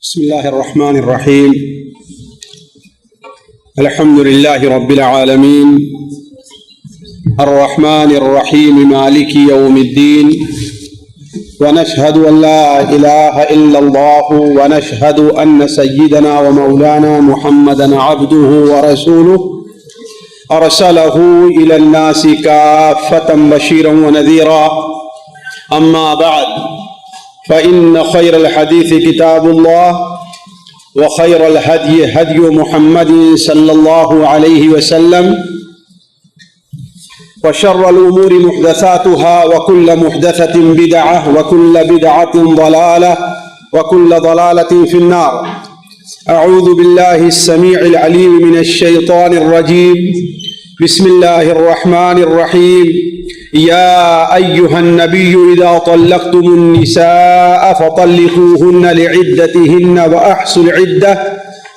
بسم الله الرحمن الرحيم. الحمد لله رب العالمين الرحمن الرحيم مالك يوم الدين، ونشهد أن لا إله إلا الله، ونشهد أن سيدنا ومولانا محمدا عبده ورسوله أرسله إلى الناس كافة بشيرا ونذيرا. أما بعد، فإن خير الحديث كتاب الله، وخير الهدي هدي محمد صلى الله عليه وسلم، وشر الأمور محدثاتها، وكل محدثة بدعة، وكل بدعة ضلالة، وكل ضلالة في النار. أعوذ بالله السميع العليم من الشيطان الرجيم. بسم الله الرحمن الرحيم. يا أيها النبي إذا طلقتم النساء فطلقوهن لعدتهن وأحصوا العدة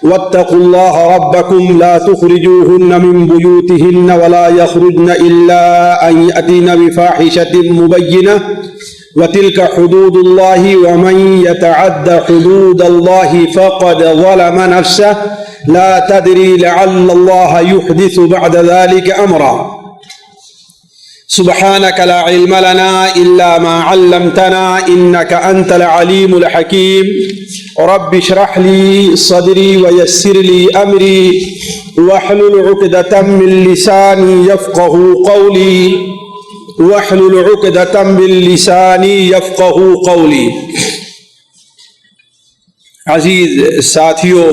واتقوا الله ربكم لا تخرجوهن من بيوتهن ولا يخرجن إلا أن يأتين بفاحشة مبينة وتلك حدود الله ومن يتعد حدود الله فقد ظلم نفسه لا تدري لعل الله يحدث بعد ذلك أمرا. سبحانك لا علم لنا إلا ما علمتنا إنك أنت العليم الحكيم. رب اشرح لي صدري ويسر لي أمري واحلل عقدة من لساني يفقه قولي واحلل عقدة من لساني يفقه قولي. عزیز ساتھیوں،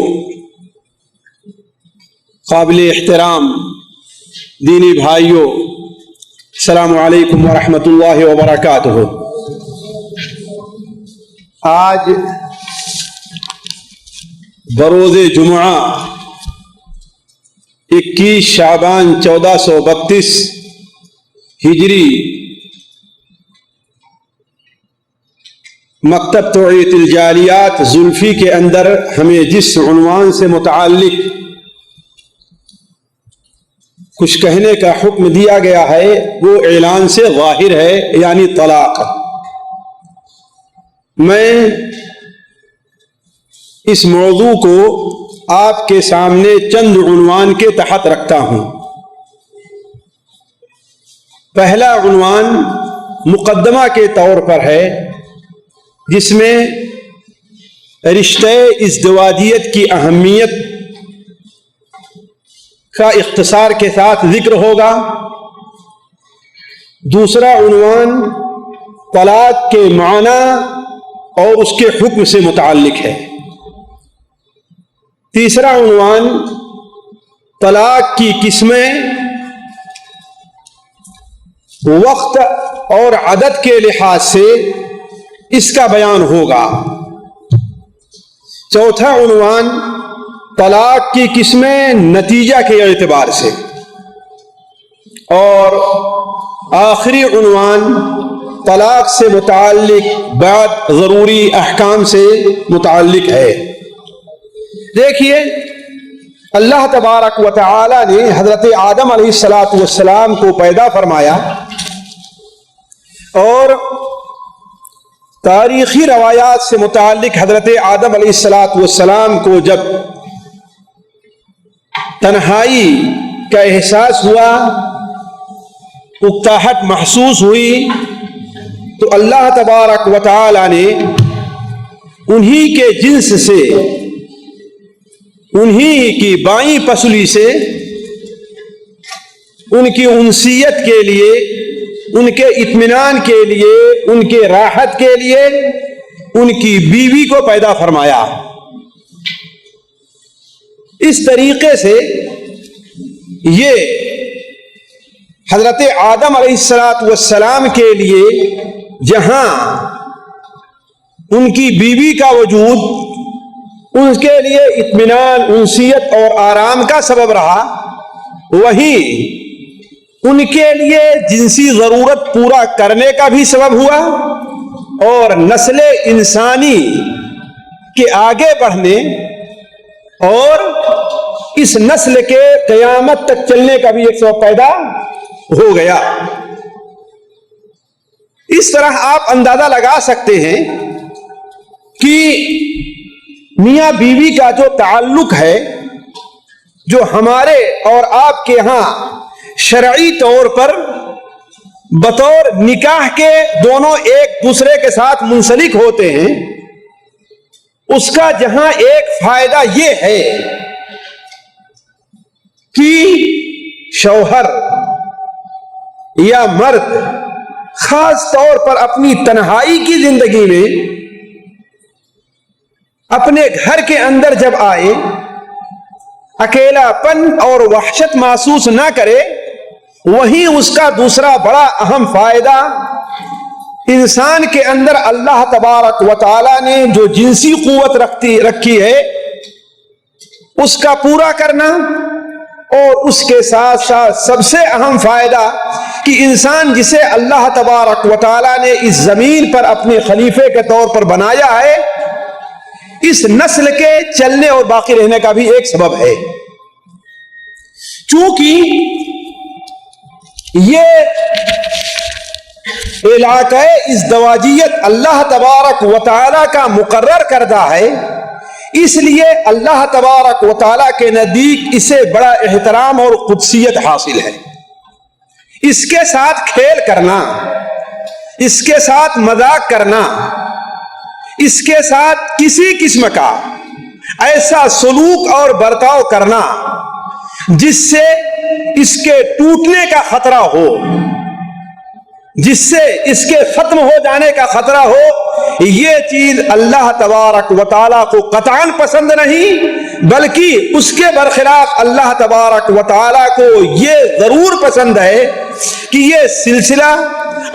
قابل احترام دینی بھائیوں، السلام علیکم ورحمۃ اللہ وبرکاتہ. آج بروز جمعہ 21 شعبان 1432 ہجری، مکتب توعیت الجالیات زلفی کے اندر ہمیں جس عنوان سے متعلق کچھ کہنے کا حکم دیا گیا ہے وہ اعلان سے ظاہر ہے، یعنی طلاق. میں اس موضوع کو آپ کے سامنے چند عنوان کے تحت رکھتا ہوں. پہلا عنوان مقدمہ کے طور پر ہے، جس میں رشتہ ازدواجیت کی اہمیت کا اختصار کے ساتھ ذکر ہوگا. دوسرا عنوان طلاق کے معنی اور اس کے حکم سے متعلق ہے. تیسرا عنوان طلاق کی قسمیں وقت اور عدد کے لحاظ سے اس کا بیان ہوگا. چوتھا عنوان طلاق کی قسمیں نتیجہ کے اعتبار سے، اور آخری عنوان طلاق سے متعلق بعض ضروری احکام سے متعلق ہے. دیکھیے، اللہ تبارک و تعالی نے حضرت آدم علیہ السلام کو پیدا فرمایا، اور تاریخی روایات سے متعلق حضرت آدم علیہ السلام کو جب تنہائی کا احساس ہوا، اکتاہٹ محسوس ہوئی، تو اللہ تبارک و تعالی نے انہی کے جنس سے، انہی کی بائیں پسلی سے ان کی انسیت کے لیے، ان کے اطمینان کے لیے، ان کے راحت کے لیے ان کی بیوی کو پیدا فرمایا. اس طریقے سے یہ حضرت آدم علیہ السلام کے لیے جہاں ان کی بیوی کا وجود ان کے لیے اطمینان، انسیت اور آرام کا سبب رہا، وہیں ان کے لیے جنسی ضرورت پورا کرنے کا بھی سبب ہوا، اور نسل انسانی کے آگے بڑھنے اور اس نسل کے قیامت تک چلنے کا بھی ایک سبب پیدا ہو گیا. اس طرح آپ اندازہ لگا سکتے ہیں کہ میاں بیوی کا جو تعلق ہے، جو ہمارے اور آپ کے ہاں شرعی طور پر بطور نکاح کے دونوں ایک دوسرے کے ساتھ منسلک ہوتے ہیں، اس کا جہاں ایک فائدہ یہ ہے کہ شوہر یا مرد خاص طور پر اپنی تنہائی کی زندگی میں اپنے گھر کے اندر جب آئے اکیلا پن اور وحشت محسوس نہ کرے، وہیں اس کا دوسرا بڑا اہم فائدہ انسان کے اندر اللہ تبارک و تعالی نے جو جنسی قوت رکھی ہے اس کا پورا کرنا، اور اس کے ساتھ ساتھ سب سے اہم فائدہ کہ انسان جسے اللہ تبارک و تعالی نے اس زمین پر اپنے خلیفے کے طور پر بنایا ہے، اس نسل کے چلنے اور باقی رہنے کا بھی ایک سبب ہے۔ چونکہ یہ علاقہ ازدواجیت اللہ تبارک و تعالی کا مقرر کردہ ہے، اس لیے اللہ تبارک و تعالی کے نزدیک اسے بڑا احترام اور قدسیت حاصل ہے۔ اس کے ساتھ کھیل کرنا، اس کے ساتھ مذاق کرنا، اس کے ساتھ کسی قسم کا ایسا سلوک اور برتاؤ کرنا جس سے اس کے ٹوٹنے کا خطرہ ہو، جس سے اس کے ختم ہو جانے کا خطرہ ہو، یہ چیز اللہ تبارک و تعالیٰ کو قطعاً پسند نہیں، بلکہ اس کے برخلاف اللہ تبارک و تعالیٰ کو یہ ضرور پسند ہے کہ یہ سلسلہ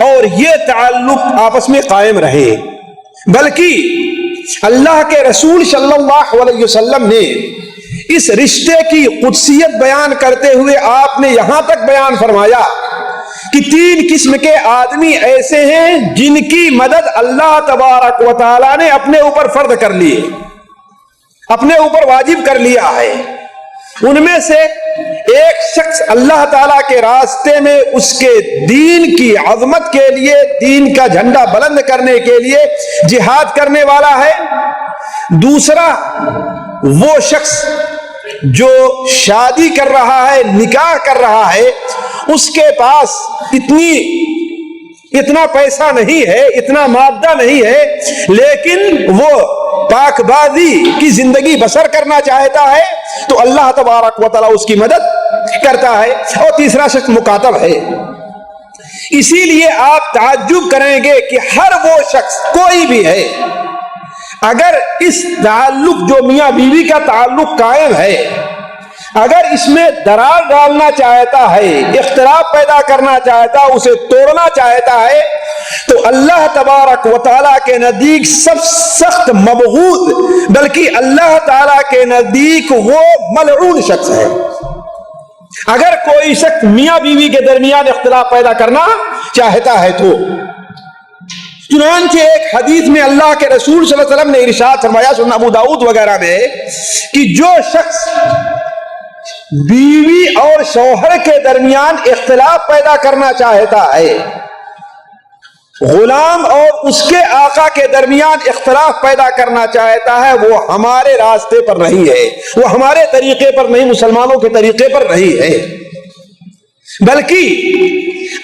اور یہ تعلق آپس میں قائم رہے۔ بلکہ اللہ کے رسول صلی اللہ علیہ وسلم نے اس رشتے کی قدسیت بیان کرتے ہوئے آپ نے یہاں تک بیان فرمایا کہ 3 قسم کے آدمی ایسے ہیں جن کی مدد اللہ تبارک و تعالی نے اپنے اوپر فرض کر لی، اپنے اوپر واجب کر لیا ہے۔ ان میں سے ایک شخص اللہ تعالیٰ کے راستے میں اس کے دین کی عظمت کے لیے، دین کا جھنڈا بلند کرنے کے لیے جہاد کرنے والا ہے۔ دوسرا وہ شخص جو شادی کر رہا ہے، نکاح کر رہا ہے، اس کے پاس اتنا پیسہ نہیں ہے، اتنا مادہ نہیں ہے، لیکن وہ پاک بازی کی زندگی بسر کرنا چاہتا ہے تو اللہ تبارک و تعالیٰ اس کی مدد کرتا ہے۔ اور تیسرا شخص مکاتب ہے۔ اسی لیے آپ تعجب کریں گے کہ ہر وہ شخص کوئی بھی ہے، اگر اس تعلق جو میاں بیوی کا تعلق قائم ہے، اگر اس میں درار ڈالنا چاہتا ہے، اختلاف پیدا کرنا چاہتا ہے، اسے توڑنا چاہتا ہے، تو اللہ تبارک و تعالیٰ کے نزدیک سب سخت مبغوض، بلکہ اللہ تعالیٰ کے نزدیک وہ ملعون شخص ہے۔ اگر کوئی شخص میاں بیوی کے درمیان اختلاف پیدا کرنا چاہتا ہے تو چنانچہ ایک حدیث میں اللہ کے رسول صلی اللہ علیہ وسلم نے ارشاد فرمایا، سنن ابو داؤد وغیرہ میں، کہ جو شخص بیوی اور شوہر کے درمیان اختلاف پیدا کرنا چاہتا ہے، غلام اور اس کے آقا کے درمیان اختلاف پیدا کرنا چاہتا ہے، وہ ہمارے راستے پر نہیں ہے، وہ ہمارے طریقے پر نہیں، مسلمانوں کے طریقے پر نہیں ہے۔ بلکہ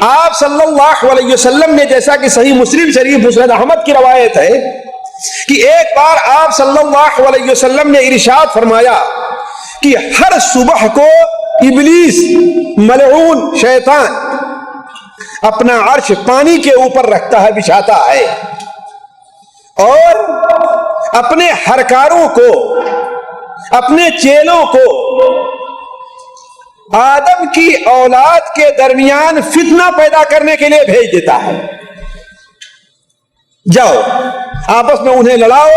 آپ صلی اللہ علیہ وسلم نے، جیسا کہ صحیح مسلم شریف مسند احمد کی روایت ہے، کہ ایک بار آپ صلی اللہ علیہ وسلم نے ارشاد فرمایا کہ ہر صبح کو ابلیس ملعون شیطان اپنا عرش پانی کے اوپر رکھتا ہے، بچھاتا ہے، اور اپنے ہرکاروں کو، اپنے چیلوں کو آدم کی اولاد کے درمیان فتنہ پیدا کرنے کے لیے بھیج دیتا ہے۔ جاؤ آپس میں انہیں لڑاؤ،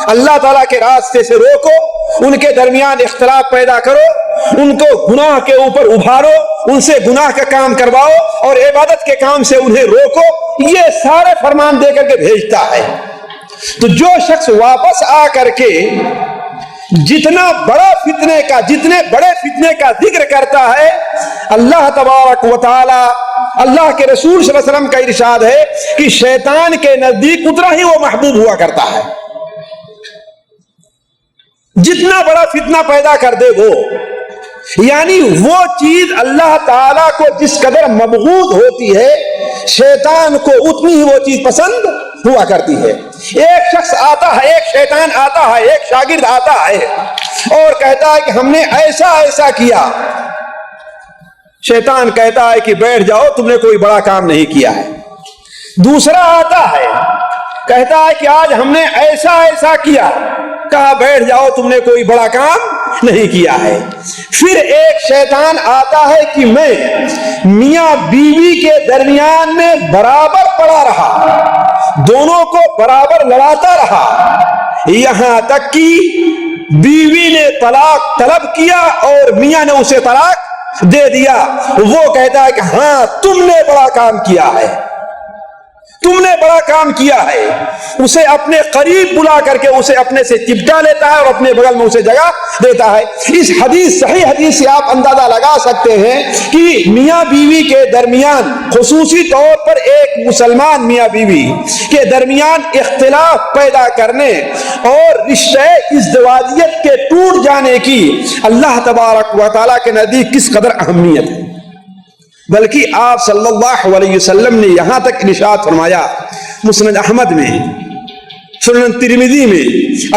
اللہ تعالیٰ کے راستے سے روکو، ان کے درمیان اختلاف پیدا کرو، ان کو گناہ کے اوپر ابھارو، ان سے گناہ کا کام کرواؤ اور عبادت کے کام سے انہیں روکو۔ یہ سارے فرمان دے کر کے بھیجتا ہے۔ تو جو شخص واپس آ کر کے جتنے بڑے فتنے کا ذکر کرتا ہے، اللہ تبارک و تعالی، اللہ کے رسول صلی اللہ علیہ وسلم کا ارشاد ہے کہ شیطان کے نزدیک اتنا ہی وہ محبوب ہوا کرتا ہے۔ جتنا بڑا فتنہ پیدا کر دے وہ، یعنی وہ چیز اللہ تعالیٰ کو جس قدر مبغوض ہوتی ہے شیطان کو اتنی ہی وہ چیز پسند ہوا کرتی ہے۔ ایک شخص آتا ہے، ایک شیطان آتا ہے، ایک شاگرد آتا ہے اور کہتا ہے کہ ہم نے ایسا ایسا کیا، شیطان کہتا ہے کہ بیٹھ جاؤ، تم نے کوئی بڑا کام نہیں کیا ہے۔ دوسرا آتا ہے، کہتا ہے کہ آج ہم نے ایسا ایسا کیا، کہا بیٹھ جاؤ، تم نے کوئی بڑا کام نہیں کیا ہے۔ پھر ایک شیطان آتا ہے کہ میں میاں بیوی کے درمیان میں برابر پڑا رہا، دونوں کو برابر لڑاتا رہا، یہاں تک کہ بیوی نے طلاق طلب کیا اور میاں نے اسے طلاق دے دیا۔ وہ کہتا ہے کہ ہاں تم نے بڑا کام کیا ہے، تم نے بڑا کام کیا ہے۔ اسے اپنے قریب بلا کر کے اسے اپنے سے چپٹا لیتا ہے اور اپنے بغل میں اسے جگہ دیتا ہے۔ اس حدیث، صحیح حدیث سے آپ اندازہ لگا سکتے ہیں کہ میاں بیوی کے درمیان، خصوصی طور پر ایک مسلمان میاں بیوی کے درمیان اختلاف پیدا کرنے اور رشتہ ازدواجیت کے ٹوٹ جانے کی اللہ تبارک و تعالیٰ کے نزدیک کس قدر اہمیت ہے۔ بلکہ آپ صلی اللہ علیہ وسلم نے یہاں تک ارشاد فرمایا، مسند احمد میں، سنن ترمذی میں،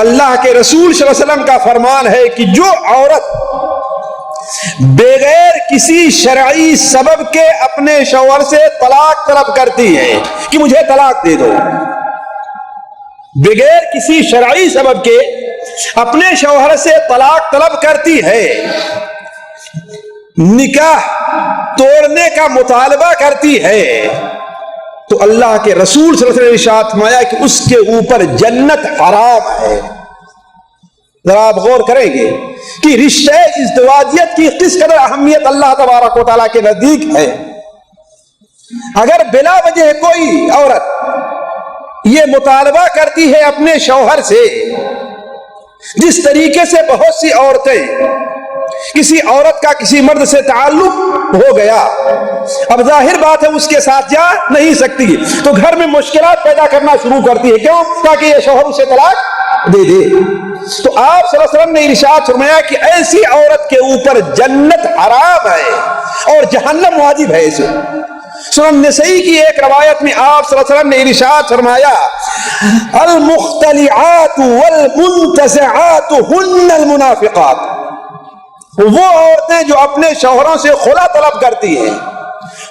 اللہ کے رسول صلی اللہ علیہ وسلم کا فرمان ہے کہ جو عورت بغیر کسی شرعی سبب کے اپنے شوہر سے طلاق طلب کرتی ہے کہ مجھے طلاق دے دو، بغیر کسی شرعی سبب کے اپنے شوہر سے طلاق طلب کرتی ہے، نکاح توڑنے کا مطالبہ کرتی ہے، تو اللہ کے رسول صلی اللہ علیہ وسلم نے ارشاد فرمایا کہ اس کے اوپر جنت حرام ہے۔ ذرا آپ غور کریں گے کہ رشتہ ازدواجیت کی کس قدر اہمیت اللہ تبارک و تعالیٰ کے نزدیک ہے۔ اگر بلا وجہ کوئی عورت یہ مطالبہ کرتی ہے اپنے شوہر سے، جس طریقے سے بہت سی عورتیں، کسی عورت کا کسی مرد سے تعلق ہو گیا، اب ظاہر بات ہے اس کے ساتھ جا نہیں سکتی، تو گھر میں مشکلات پیدا کرنا شروع کرتی ہے، کیوں؟ تاکہ یہ شوہر اسے طلاق دے دے۔ تو آپ صلی اللہ علیہ وسلم نے ارشاد فرمایا کہ ایسی عورت کے اوپر جنت حرام ہے اور جہنم واجب ہے اسے۔ سنن نسائی کی ایک روایت میں آپ صلی اللہ علیہ وسلم نے ارشاد فرمایا، المختلعات والمنتزعات ہن المنافقات۔ وہ عورتیں جو اپنے شوہروں سے خلا طلب کرتی ہیں،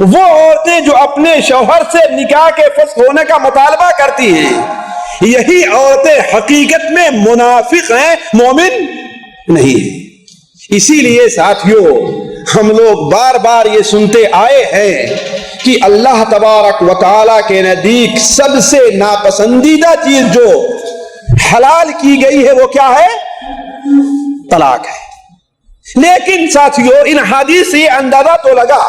وہ عورتیں جو اپنے شوہر سے نکاح کے فسخ ہونے کا مطالبہ کرتی ہیں، یہی عورتیں حقیقت میں منافق ہیں، مومن نہیں ہیں۔ اسی لیے ساتھیوں، ہم لوگ بار بار یہ سنتے آئے ہیں کہ اللہ تبارک و تعالیٰ کے نزدیک سب سے ناپسندیدہ چیز جو حلال کی گئی ہے وہ کیا ہے؟ طلاق ہے۔ لیکن ساتھیوں، ان حدیث سے یہ اندازہ تو لگا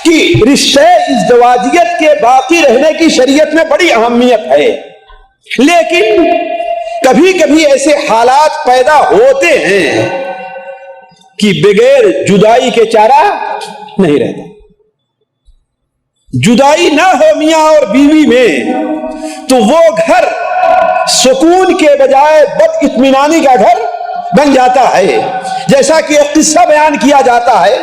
کہ رشتہ ازدواجیت کے باقی رہنے کی شریعت میں بڑی اہمیت ہے، لیکن کبھی کبھی ایسے حالات پیدا ہوتے ہیں کہ بغیر جدائی کے چارہ نہیں رہتا۔ جدائی نہ ہو میاں اور بیوی میں تو وہ گھر سکون کے بجائے بد اطمینانی کا گھر بن جاتا ہے۔ جیسا کہ ایک قصہ بیان کیا جاتا ہے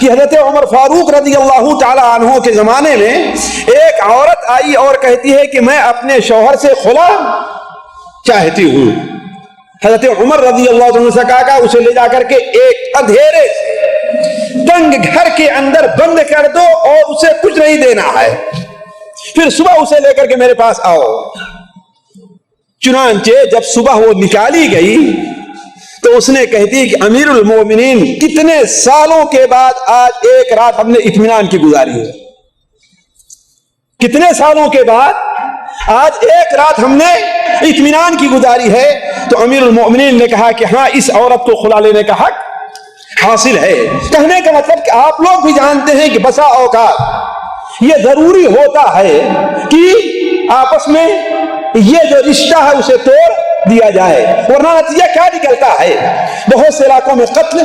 کہ حضرت عمر فاروق رضی اللہ تعالی عنہ کے زمانے میں ایک عورت آئی اور کہتی ہے کہ میں اپنے شوہر سے خلا چاہتی ہوں۔ حضرت عمر رضی اللہ عنہ سے کہا اسے لے جا کر کے ایک اندھیرے سے تنگ گھر کے اندر بند کر دو اور اسے کچھ نہیں دینا ہے، پھر صبح اسے لے کر کے میرے پاس آؤ۔ چنانچہ جب صبح وہ نکالی گئی تو اس نے کہتی کہ امیر المومنین، کتنے سالوں کے بعد آج ایک رات ہم نے اطمینان کی گزاری ہے، کتنے سالوں کے بعد آج ایک رات ہم نے اطمینان کی گزاری ہے۔ تو امیر المومنین نے کہا کہ ہاں، اس عورت کو خلا لینے کا حق حاصل ہے۔ کہنے کا مطلب کہ آپ لوگ بھی جانتے ہیں کہ بسا اوقات یہ ضروری ہوتا ہے کہ آپس میں یہ جو رشتہ ہے اسے توڑ دیا جائے، ورنہ نتیجہ کیا نکلتا ہے؟ بہت سے علاقوں میں قتل،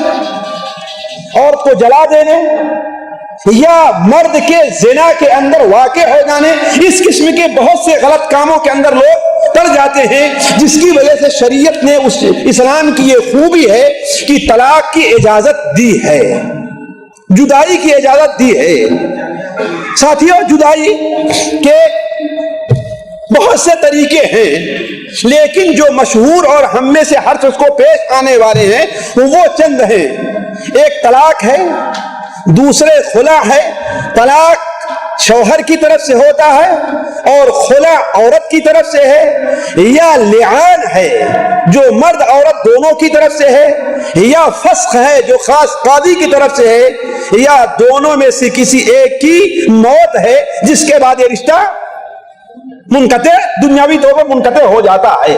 عورت کو جلا دینے، یا مرد کے زنا کے اندر واقع ہو جانے، اس قسم کے بہت سے غلط کاموں کے اندر لوگ پڑ جاتے ہیں، جس کی وجہ سے شریعت نے اسلام کی یہ خوبی ہے کہ طلاق کی اجازت دی ہے، جدائی کی اجازت دی ہے۔ ساتھیوں، جدائی کے بہت سے طریقے ہیں، لیکن جو مشہور اور ہم میں سے ہر شخص کو پیش آنے والے ہیں وہ چند ہیں۔ ایک طلاق ہے، دوسرے خلا ہے۔ طلاق شوہر کی طرف سے ہوتا ہے اور خلا عورت کی طرف سے ہے، یا لعان ہے جو مرد عورت دونوں کی طرف سے ہے، یا فسخ ہے جو خاص قاضی کی طرف سے ہے، یا دونوں میں سے کسی ایک کی موت ہے جس کے بعد یہ رشتہ منقطع، دنیاوی طور پر منقطع ہو جاتا ہے۔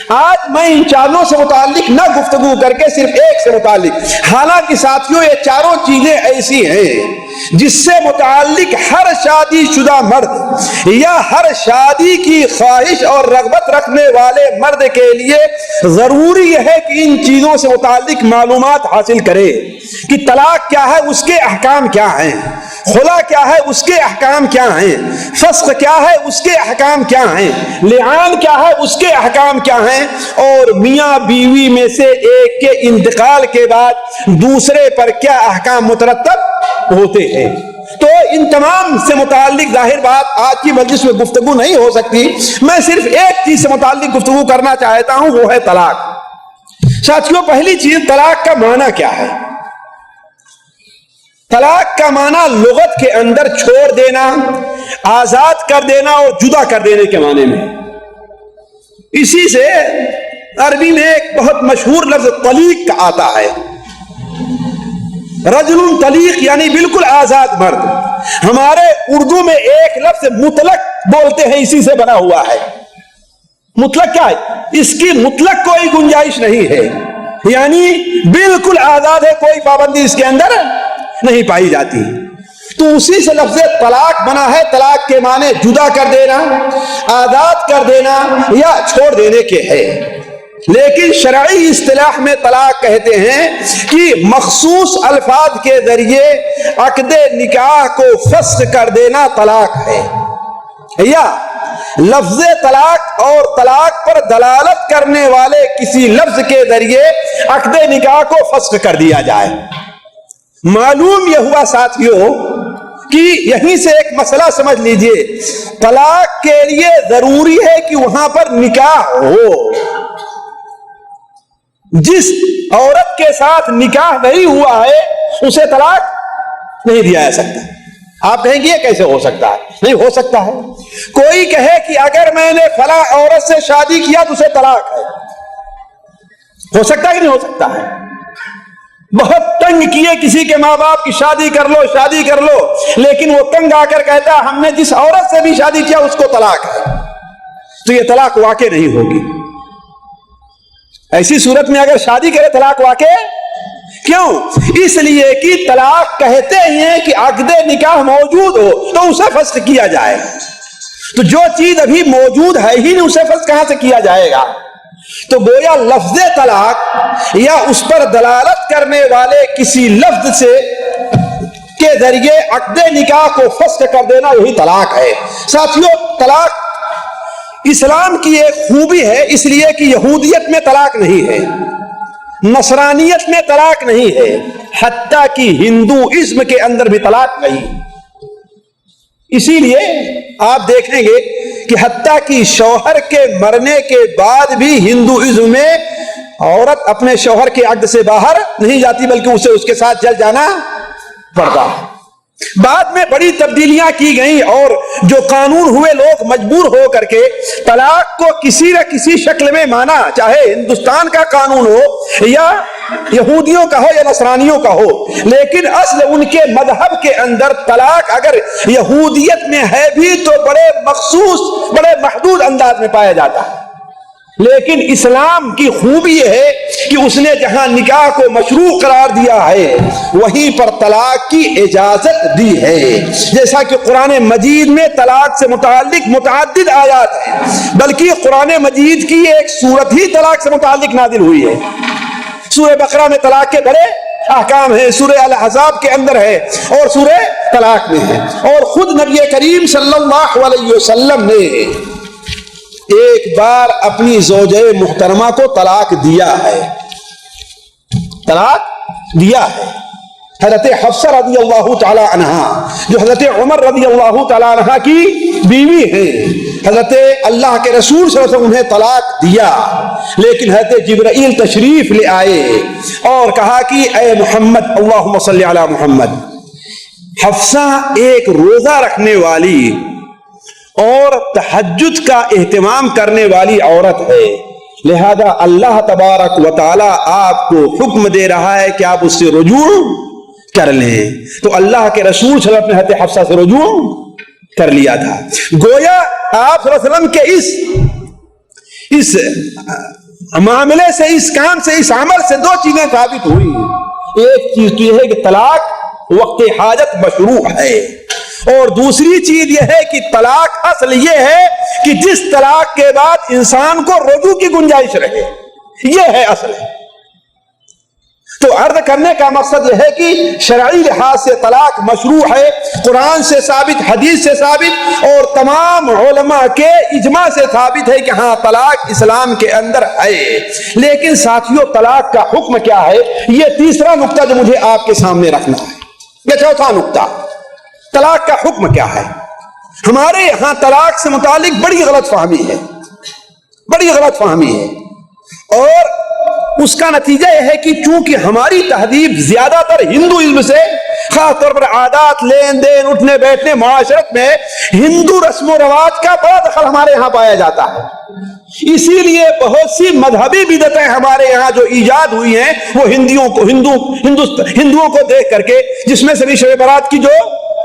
آج میں ان چاروں سے متعلق نہ گفتگو کر کے صرف ایک سے متعلق، حالانکہ ساتھیوں یہ چاروں چیزیں ایسی ہیں جس سے متعلق ہر شادی شدہ مرد یا ہر شادی کی خواہش اور رغبت رکھنے والے مرد کے لیے ضروری ہے کہ ان چیزوں سے متعلق معلومات حاصل کرے کہ طلاق کیا ہے، اس کے احکام کیا ہیں، خلا کیا ہے، اس کے احکام کیا ہیں، فسخ کیا ہے، اس کے احکام کیا ہیں، لعان کیا ہے، اس کے احکام کیا ہیں، اور میاں بیوی میں سے ایک کے انتقال کے بعد دوسرے پر کیا احکام مترتب ہوتے ہیں۔ تو ان تمام سے متعلق ظاہر بات آج کی مجلس میں گفتگو نہیں ہو سکتی، میں صرف ایک چیز سے متعلق گفتگو کرنا چاہتا ہوں، وہ ہے طلاق۔ ساتھیوں، پہلی چیز طلاق کا معنی کیا ہے؟ طلاق کا معنی لغت کے اندر چھوڑ دینا، آزاد کر دینا اور جدا کر دینے کے معنی میں۔ اسی سے عربی میں ایک بہت مشہور لفظ طلیق کا آتا ہے، رجل طلیق یعنی بالکل آزاد مرد۔ ہمارے اردو میں ایک لفظ مطلق بولتے ہیں، اسی سے بنا ہوا ہے۔ مطلق کیا ہے؟ اس کی مطلق کوئی گنجائش نہیں ہے، یعنی بالکل آزاد ہے، کوئی پابندی اس کے اندر نہیں پائی جاتی۔ تو اسی سے لفظ طلاق بنا ہے۔ طلاق کے معنی جدا کر دینا، آزاد کر دینا یا چھوڑ دینے کے ہے، لیکن شرعی اصطلاح میں طلاق کہتے ہیں کہ مخصوص الفاظ کے ذریعے عقد نکاح کو فسخ کر دینا طلاق ہے، یا لفظ طلاق اور طلاق پر دلالت کرنے والے کسی لفظ کے ذریعے عقد نکاح کو فسخ کر دیا جائے۔ معلوم یہ ہوا ساتھیوں کہ یہیں سے ایک مسئلہ سمجھ لیجئے، طلاق کے لیے ضروری ہے کہ وہاں پر نکاح ہو۔ جس عورت کے ساتھ نکاح نہیں ہوا ہے اسے طلاق نہیں دیا جا سکتا۔ آپ کہیں گے یہ کیسے ہو سکتا ہے؟ نہیں ہو سکتا ہے۔ کوئی کہے کہ اگر میں نے فلاں عورت سے شادی کیا تو اسے طلاق ہے، ہو سکتا ہے کہ نہیں ہو سکتا ہے؟ بہت تنگ کیے کسی کے ماں باپ کی شادی کر لو شادی کر لو، لیکن وہ تنگ آ کر کہتا ہے ہم نے جس عورت سے بھی شادی کیا اس کو طلاق ہے، تو یہ طلاق واقع نہیں ہوگی۔ ایسی صورت میں اگر شادی کرے طلاق واقع کیوں؟ اس لیے کہ طلاق کہتے ہیں کہ عقد نکاح موجود ہو تو اسے فسخ کیا جائے، تو جو چیز ابھی موجود ہے ہی نہیں اسے فسخ کہاں سے کیا جائے گا؟ تو گویا لفظ طلاق یا اس پر دلالت کرنے والے کسی لفظ سے کے ذریعے عقد نکاح کو فسخ کر دینا یہی طلاق ہے۔ ساتھیوں، طلاق اسلام کی ایک خوبی ہے، اس لیے کہ یہودیت میں طلاق نہیں ہے، نصرانیت میں طلاق نہیں ہے، حتیٰ کہ ہندوازم کے اندر بھی طلاق نہیں۔ اسی لیے آپ دیکھیں گے کہ حتیٰ کہ شوہر کے مرنے کے بعد بھی ہندوازم میں عورت اپنے شوہر کے عقد سے باہر نہیں جاتی، بلکہ اسے اس کے ساتھ جل جانا پڑتا ہے۔ بعد میں بڑی تبدیلیاں کی گئیں اور جو قانون ہوئے لوگ مجبور ہو کر کے طلاق کو کسی نہ کسی شکل میں مانا، چاہے ہندوستان کا قانون ہو یا یہودیوں کا ہو یا نصرانیوں کا ہو، لیکن اصل ان کے مذہب کے اندر طلاق اگر یہودیت میں ہے بھی تو بڑے مخصوص بڑے محدود انداز میں پایا جاتا ہے۔ لیکن اسلام کی خوبی یہ ہے کہ اس نے جہاں نکاح کو مشروع قرار دیا ہے وہیں پر طلاق کی اجازت دی ہے، جیسا کہ قرآن مجید میں طلاق سے متعلق متعدد آیات ہیں، بلکہ قرآن مجید کی ایک سورت ہی طلاق سے متعلق نازل ہوئی ہے۔ سورہ بقرہ میں طلاق کے بڑے احکام ہیں، سورہ الاحزاب کے اندر ہے اور سورہ طلاق میں ہے. اور خود نبی کریم صلی اللہ علیہ وسلم نے ایک بار اپنی زوجہ محترمہ کو طلاق دیا ہے، طلاق دیا ہے. حضرت حفصہ رضی اللہ تعالی عنہا جو حضرت عمر رضی اللہ تعالی عنہا کی بیوی ہیں، حضرت اللہ کے رسول صلی اللہ علیہ وسلم انہیں طلاق دیا، لیکن حضرت جبرائیل تشریف لے آئے اور کہا کہ اے محمد اللہم صلی علی محمد، حفصہ ایک روزہ رکھنے والی اور تہجد کا اہتمام کرنے والی عورت ہے، لہذا اللہ تبارک و تعالی آپ کو حکم دے رہا ہے کہ آپ اس سے رجوع کر لیں. تو اللہ کے رسول صلی اللہ علیہ وسلم نے حضرت حفصہ سے رجوع کر لیا تھا. گویا آپ صلی اللہ علیہ وسلم کے اس معاملے سے، اس کام سے، اس عمل سے دو چیزیں ثابت ہوئی. ایک چیز تو یہ ہے کہ طلاق وقت حاجت مشروع ہے، اور دوسری چیز یہ ہے کہ طلاق اصل یہ ہے کہ جس طلاق کے بعد انسان کو رجوع کی گنجائش رہے، یہ ہے اصل. تو عرض کرنے کا مقصد یہ ہے کہ شرعی لحاظ سے طلاق مشروع ہے، قرآن سے ثابت، حدیث سے ثابت، اور تمام علماء کے اجماع سے ثابت ہے کہ ہاں طلاق اسلام کے اندر ہے. لیکن ساتھیوں طلاق کا حکم کیا ہے، یہ تیسرا نقطہ جو مجھے آپ کے سامنے رکھنا ہے. یہ چوتھا نقطہ، طلاق کا حکم کیا ہے. ہمارے یہاں طلاق سے متعلق بڑی غلط فہمی ہے، بڑی غلط فہمی ہے، اور اس کا نتیجہ یہ ہے کہ چونکہ ہماری تہذیب زیادہ تر ہندوازم سے، خاص طور پر عادات، لین دین، اٹھنے بیٹھنے، معاشرت میں ہندو رسم و رواج کا بڑا دخل ہمارے یہاں پایا جاتا ہے. اسی لیے بہت سی مذہبی بدعتیں ہمارے یہاں جو ایجاد ہوئی ہیں وہ ہندوؤں کو دیکھ کر کے، جس میں سے بھی شب برات کی جو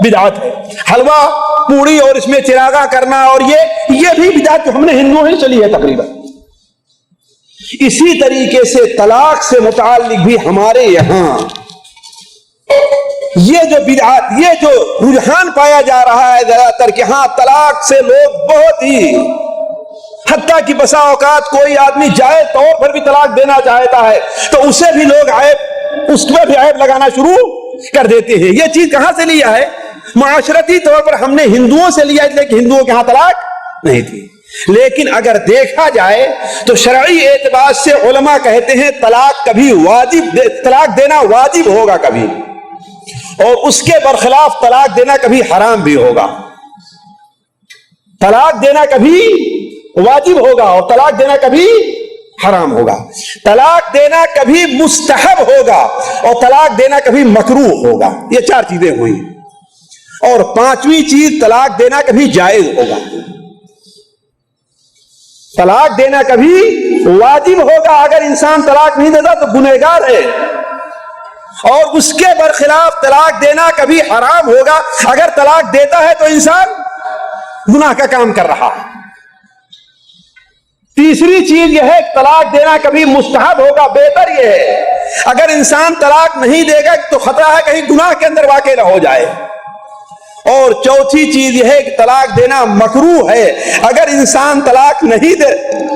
بدعت ہے، حلوہ پوڑی اور اس میں چراغاں کرنا، اور یہ بھی بدعت ہم نے ہندوؤں ہی چلی ہے تقریباً. اسی طریقے سے طلاق سے متعلق بھی ہمارے یہاں یہ جو بدعت، یہ جو رجحان پایا جا رہا ہے زیادہ تر کہ ہاں طلاق سے لوگ بہت ہی، حتیٰ کہ بسا اوقات کوئی آدمی جائز طور پر بھی طلاق دینا چاہتا ہے تو اسے بھی لوگ اس میں بھی عیب لگانا شروع کر دیتے ہیں. یہ چیز کہاں سے لیا ہے؟ معاشرتی طور پر ہم نے ہندوؤں سے لیا، اس لیے کہ ہندوؤں کے ہاں طلاق نہیں تھی. لیکن اگر دیکھا جائے تو شرعی اعتبار سے علماء کہتے ہیں طلاق دینا واجب ہوگا کبھی، اور اس کے برخلاف طلاق دینا کبھی حرام بھی ہوگا. طلاق دینا کبھی واجب ہوگا اور طلاق دینا کبھی حرام ہوگا. طلاق دینا کبھی مستحب ہوگا اور طلاق دینا کبھی مکروہ ہوگا. یہ چار چیزیں ہوئی. اور پانچویں چیز، طلاق دینا کبھی جائز ہوگا. طلاق دینا کبھی واجب ہوگا، اگر انسان طلاق نہیں دیتا تو گنہگار ہے، اور اس کے برخلاف طلاق دینا کبھی حرام ہوگا، اگر طلاق دیتا ہے تو انسان گناہ کا کام کر رہا ہے. تیسری چیز یہ ہے طلاق دینا کبھی مستحب ہوگا، بہتر یہ ہے اگر انسان طلاق نہیں دے گا تو خطرہ ہے کہیں گناہ کے اندر واقع نہ ہو جائے. اور چوتھی چیز یہ ہے کہ طلاق دینا مکروہ ہے، اگر انسان طلاق نہیں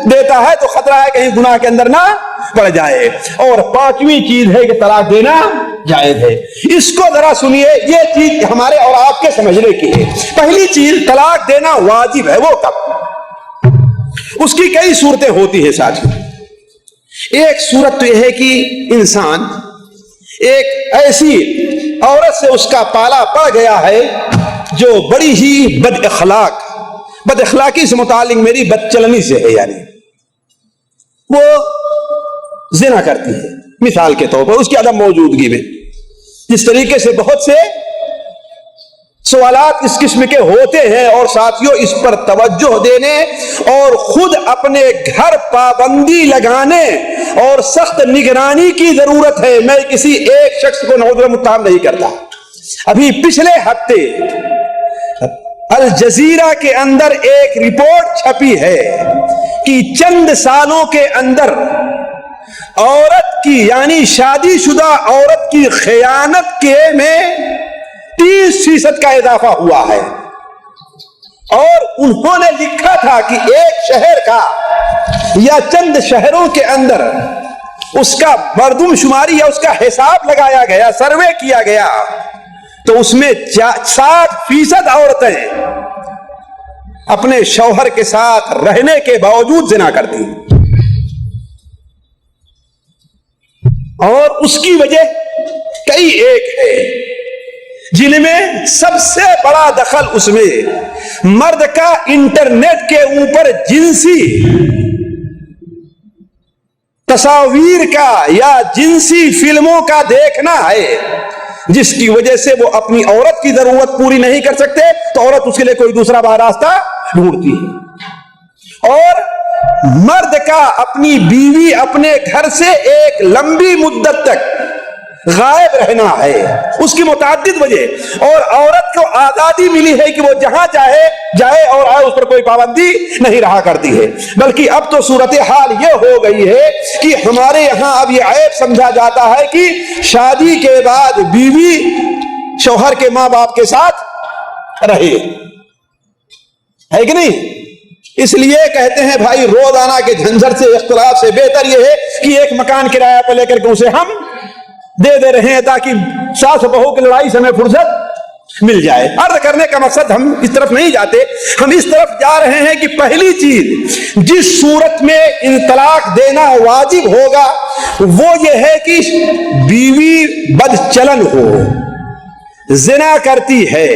دیتا ہے تو خطرہ ہے کہیں گناہ کے اندر نہ پڑ جائے. اور پانچویں چیز ہے کہ طلاق دینا جائز ہے. اس کو ذرا سنیے، یہ چیز ہمارے اور آپ کے سمجھنے کی ہے. پہلی چیز، طلاق دینا واجب ہے، وہ کب؟ اس کی کئی صورتیں ہوتی ہیں ساتھیوں. ایک صورت تو یہ ہے کہ انسان ایک ایسی عورت سے اس کا پالا پڑ گیا ہے جو بڑی ہی بد اخلاقی سے متعلق میری بد چلنی سے ہے، یعنی وہ زنا کرتی ہے مثال کے طور پر اس کی عدم موجودگی میں. جس طریقے سے بہت سے سوالات اس قسم کے ہوتے ہیں، اور ساتھیوں اس پر توجہ دینے اور خود اپنے گھر پابندی لگانے اور سخت نگرانی کی ضرورت ہے. میں کسی ایک شخص کو نعوذ باللہ متہم نہیں کرتا. ابھی پچھلے ہفتے الجزیرہ کے اندر ایک رپورٹ چھپی ہے کہ چند سالوں کے اندر عورت کی، یعنی شادی شدہ عورت کی خیانت کے میں 30% کا اضافہ ہوا ہے. اور انہوں نے لکھا تھا کہ ایک شہر کا یا چند شہروں کے اندر اس کا مردم شماری یا اس کا حساب لگایا گیا، سروے کیا گیا، تو اس میں 60% عورتیں اپنے شوہر کے ساتھ رہنے کے باوجود زنا کرتی ہیں، اور اس کی وجہ کئی ایک ہے، جن میں سب سے بڑا دخل اس میں مرد کا انٹرنیٹ کے اوپر جنسی تصاویر کا یا جنسی فلموں کا دیکھنا ہے، جس کی وجہ سے وہ اپنی عورت کی ضرورت پوری نہیں کر سکتے تو عورت اس کے لیے کوئی دوسرا راستہ ڈھونڈتی ہے، اور مرد کا اپنی بیوی اپنے گھر سے ایک لمبی مدت تک غائب رہنا ہے، اس کی متعدد وجہ، اور عورت کو آزادی ملی ہے کہ وہ جہاں چاہے جائے اور آئے، اس پر کوئی پابندی نہیں رہا کرتی ہے، بلکہ اب تو صورتحال یہ ہو گئی ہے کہ ہمارے یہاں اب یہ عیب سمجھا جاتا ہے کہ شادی کے بعد بیوی شوہر کے ماں باپ کے ساتھ رہے، ہے کہ نہیں؟ اس لیے کہتے ہیں بھائی روزانہ کے جھنجھٹ سے، اختلاف سے بہتر یہ ہے کہ ایک مکان کرایہ پہ لے کر کے اسے ہم دے رہے ہیں تاکہ ساس و بہو کی لڑائی سے ہمیں فرصت مل جائے۔ عرض کرنے کا مقصد ہم اس طرف نہیں جاتے، ہم اس طرف جا رہے ہیں کہ پہلی چیز جس صورت میں طلاق دینا واجب ہوگا وہ یہ ہے کہ بیوی بد چلن ہو، زنا کرتی ہے،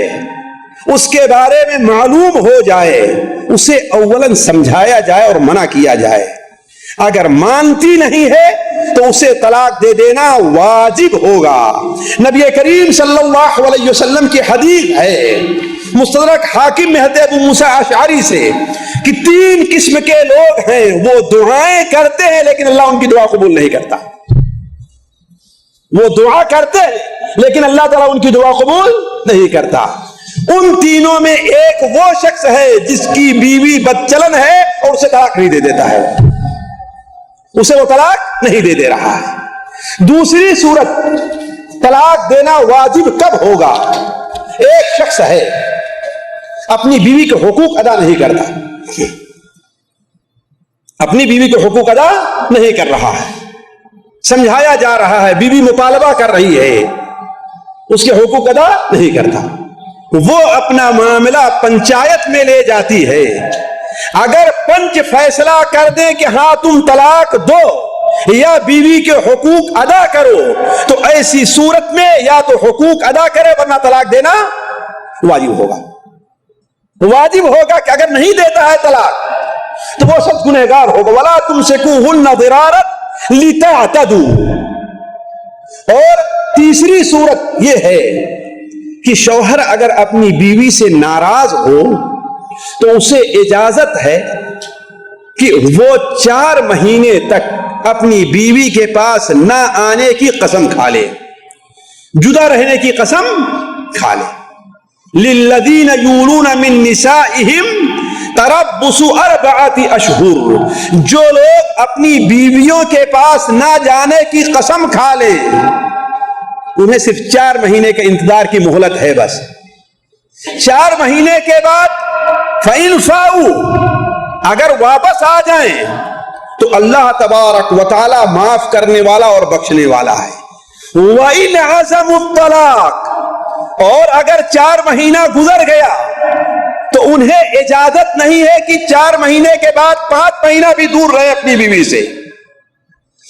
اس کے بارے میں معلوم ہو جائے، اسے اولاً سمجھایا جائے اور منع کیا جائے، اگر مانتی نہیں ہے تو اسے طلاق دے دینا واجب ہوگا۔ نبی کریم صلی اللہ علیہ وسلم کی حدیث ہے مستدرک حاکم میں حضرت ابو موسیٰ اشعری سے کہ 3 قسم کے لوگ ہیں، وہ دعائیں کرتے ہیں لیکن اللہ ان کی دعا قبول نہیں کرتا، وہ دعا کرتے ہیں لیکن اللہ تعالیٰ ان کی دعا قبول نہیں کرتا۔ ان تینوں میں ایک وہ شخص ہے جس کی بیوی بدچلن ہے اور اسے طلاق نہیں دے دیتا ہے، اسے وہ طلاق نہیں دے رہا ہے۔ دوسری صورت طلاق دینا واجب کب ہوگا؟ ایک شخص ہے اپنی بیوی کے حقوق ادا نہیں کرتا، اپنی بیوی کے حقوق ادا نہیں کر رہا ہے، سمجھایا جا رہا ہے، بیوی مطالبہ کر رہی ہے، اس کے حقوق ادا نہیں کرتا، وہ اپنا معاملہ پنچایت میں لے جاتی ہے، اگر پنچ فیصلہ کر دیں کہ ہاں تم طلاق دو یا بیوی کے حقوق ادا کرو تو ایسی صورت میں یا تو حقوق ادا کرے ورنہ طلاق دینا واجب ہوگا، واجب ہوگا کہ اگر نہیں دیتا ہے طلاق تو وہ سب گنہگار ہوگا۔ وَلَا تُمْسِكُوهُنَّ ضِرَارًا لِتَعْتَدُوا۔ اور تیسری صورت یہ ہے کہ شوہر اگر اپنی بیوی سے ناراض ہو تو اسے اجازت ہے کہ وہ 4 مہینے تک اپنی بیوی کے پاس نہ آنے کی قسم کھا لے، جدا رہنے کی قسم کھا لے۔ لِلَّذِينَ يُولُونَ مِن نِّسَائِهِمْ تَرَبُّصُ 4 أَشْهُرٍ، جو لوگ اپنی بیویوں کے پاس نہ جانے کی قسم کھا لیں انہیں صرف 4 مہینے کے انتظار کی مہلت ہے، بس 4 مہینے کے بعد فَإِنْ فَاءُوا، اگر واپس آ جائیں تو اللہ تبارک و تعالی معاف کرنے والا اور بخشنے والا ہے۔ وَإِنْ عَزَمُوا الطَّلَاقَ، اور اگر 4 مہینہ گزر گیا تو انہیں اجازت نہیں ہے کہ 4 مہینے کے بعد 5 مہینہ بھی دور رہے اپنی بیوی سے،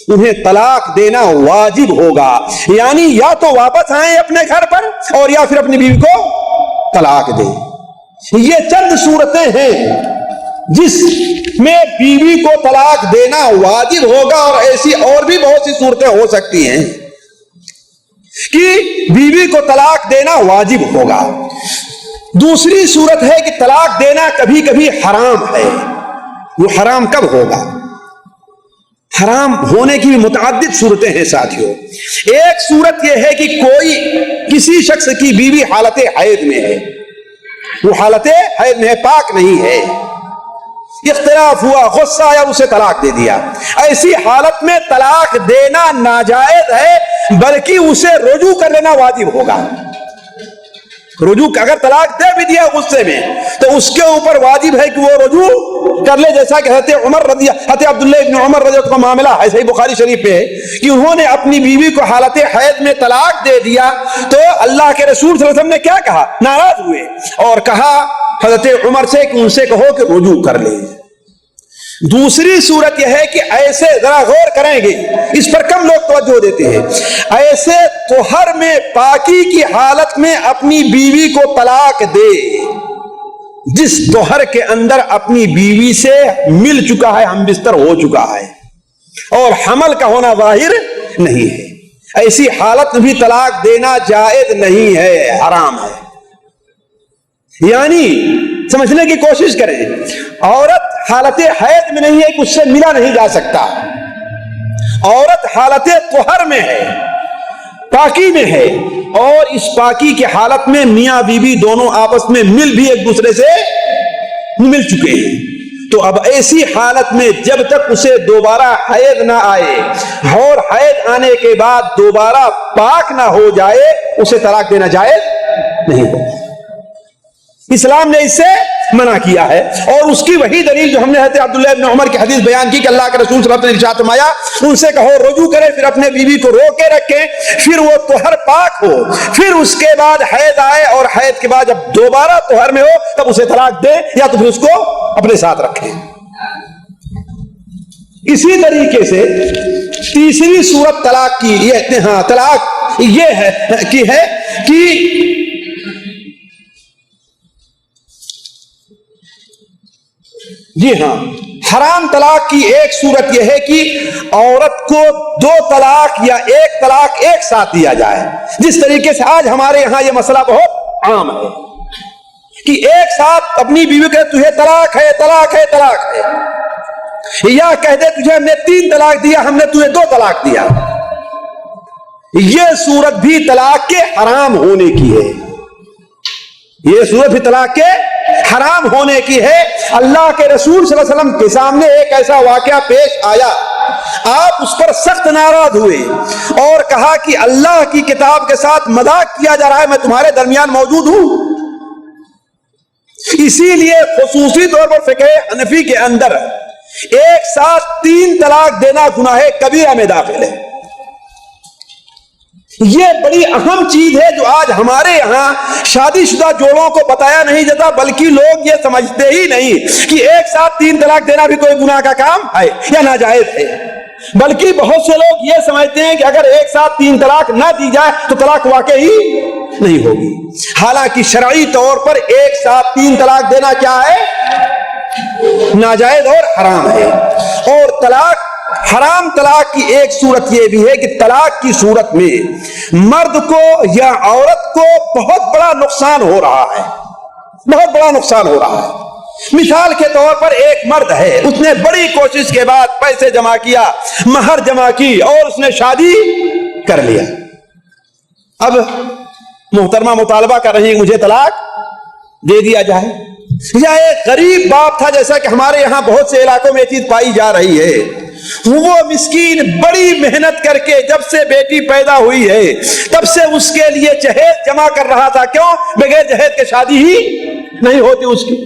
انہیں طلاق دینا واجب ہوگا، یعنی یا تو واپس آئیں اپنے گھر پر اور یا پھر اپنی بیوی کو طلاق دیں۔ یہ چند صورتیں ہیں جس میں بیوی کو طلاق دینا واجب ہوگا، اور ایسی اور بھی بہت سی صورتیں ہو سکتی ہیں کہ بیوی کو طلاق دینا واجب ہوگا۔ دوسری صورت ہے کہ طلاق دینا کبھی کبھی حرام ہے۔ وہ حرام کب ہوگا؟ حرام ہونے کی بھی متعدد صورتیں ہیں ساتھیوں۔ ایک صورت یہ ہے کہ کوئی کسی شخص کی بیوی حالت حیض میں ہے، وہ حالت حیض میں ہے، پاک نہیں ہے، اختلاف ہوا، غصہ آیا، اسے طلاق دے دیا، ایسی حالت میں طلاق دینا ناجائز ہے، بلکہ اسے رجوع کر لینا واجب ہوگا۔ رجوع اگر طلاق دے بھی دیا غصے میں تو اس کے اوپر واجب ہے کہ وہ رجوع کر لے، جیسا کہ حضرت عبداللہ ابن عمر رضی اللہ عنہ کا معاملہ ہے، صحیح بخاری شریف پہ ہے کہ انہوں نے اپنی بیوی کو حالت حیض میں طلاق دے دیا تو اللہ کے رسول صلی اللہ علیہ وسلم نے کیا کہا؟ ناراض ہوئے اور کہا حضرت عمر سے کہ ان سے کہو کہ رجوع کر لے۔ دوسری صورت یہ ہے کہ ایسے ذرا غور کریں گے، اس پر کم لوگ توجہ دیتے ہیں، ایسے طہر میں پاکی کی حالت میں اپنی بیوی کو طلاق دے جس طہر کے اندر اپنی بیوی سے مل چکا ہے، ہم بستر ہو چکا ہے اور حمل کا ہونا ظاہر نہیں ہے، ایسی حالت میں بھی طلاق دینا جائز نہیں ہے، حرام ہے۔ یعنی سمجھنے کی کوشش کریں، عورت حالت حیض میں نہیں ہے کہ اس سے ملا نہیں جا سکتا، عورت حالت طہر میں ہے، پاکی میں ہے، اور اس پاکی کی حالت میں میاں بیوی دونوں آپس میں مل بھی ایک دوسرے سے مل چکے ہیں، تو اب ایسی حالت میں جب تک اسے دوبارہ حیض نہ آئے اور حیض آنے کے بعد دوبارہ پاک نہ ہو جائے اسے طلاق دینا جائز نہیں ہے۔ اسلام نے اس سے منع کیا ہے، اور اس کی وہی دلیل جو ہم نے حضرت عبداللہ ابن عمر کی حدیث بیان کی کہ اللہ کے رسول صلی اللہ علیہ وسلم نے ارشاد فرمایا ان سے کہو رجوع کرے، پھر اپنے بیوی کو رو کے رکھیں، پھر وہ طہر پاک ہو، پھر اس کے بعد حیض آئے اور حیض کے بعد جب دوبارہ طہر میں ہو تب اسے طلاق دیں یا تو پھر اس کو اپنے ساتھ رکھیں۔ اسی طریقے سے تیسری صورت طلاق کی طلاق یہ ہے کہ جی ہاں، حرام طلاق کی ایک صورت یہ ہے کہ عورت کو دو طلاق یا ایک طلاق ایک ساتھ دیا جائے، جس طریقے سے آج ہمارے یہاں یہ مسئلہ بہت عام ہے کہ ایک ساتھ اپنی بیوی کہ تجھے طلاق ہے طلاق ہے طلاق ہے، یا کہہ دے تجھے ہم نے 3 طلاق دیا، ہم نے تجھے 2 طلاق دیا۔ یہ صورت بھی طلاق کے حرام ہونے کی ہے، یہ صورت بھی طلاق کے حرام ہونے کی ہے۔ اللہ کے رسول صلی اللہ علیہ وسلم کے سامنے ایک ایسا واقعہ پیش آیا، آپ اس پر سخت ناراض ہوئے اور کہا کہ اللہ کی کتاب کے ساتھ مذاق کیا جا رہا ہے، میں تمہارے درمیان موجود ہوں۔ اسی لیے خصوصی طور پر فقہ حنفی کے اندر ایک ساتھ 3 طلاق دینا گناہ کبیرہ میں داخل ہے۔ یہ بڑی اہم چیز ہے جو آج ہمارے یہاں شادی شدہ جوڑوں کو بتایا نہیں جاتا، بلکہ لوگ یہ سمجھتے ہی نہیں کہ ایک ساتھ 3 طلاق دینا بھی کوئی گناہ کا کام ہے یا ناجائز ہے، بلکہ بہت سے لوگ یہ سمجھتے ہیں کہ اگر ایک ساتھ 3 طلاق نہ دی جائے تو طلاق واقعی نہیں ہوگی، حالانکہ شرعی طور پر ایک ساتھ 3 طلاق دینا کیا ہے؟ ناجائز اور حرام ہے۔ اور طلاق حرام طلاق کی ایک صورت یہ بھی ہے کہ طلاق کی صورت میں مرد کو یا عورت کو بہت بڑا نقصان ہو رہا ہے، بہت بڑا نقصان ہو رہا ہے۔ مثال کے طور پر ایک مرد ہے، اس نے بڑی کوشش کے بعد پیسے جمع کیا، مہر جمع کی اور اس نے شادی کر لیا۔ اب محترمہ مطالبہ کر رہی ہے مجھے طلاق دے دیا جائے، یا ایک غریب باپ تھا، جیسا کہ ہمارے یہاں بہت سے علاقوں میں یہ چیز پائی جا رہی ہے، وہ مسکین بڑی محنت کر کے جب سے بیٹی پیدا ہوئی ہے تب سے اس کے لیے جہیز جمع کر رہا تھا، کیوں؟ بغیر جہیز کے شادی ہی نہیں ہوتی اس کی۔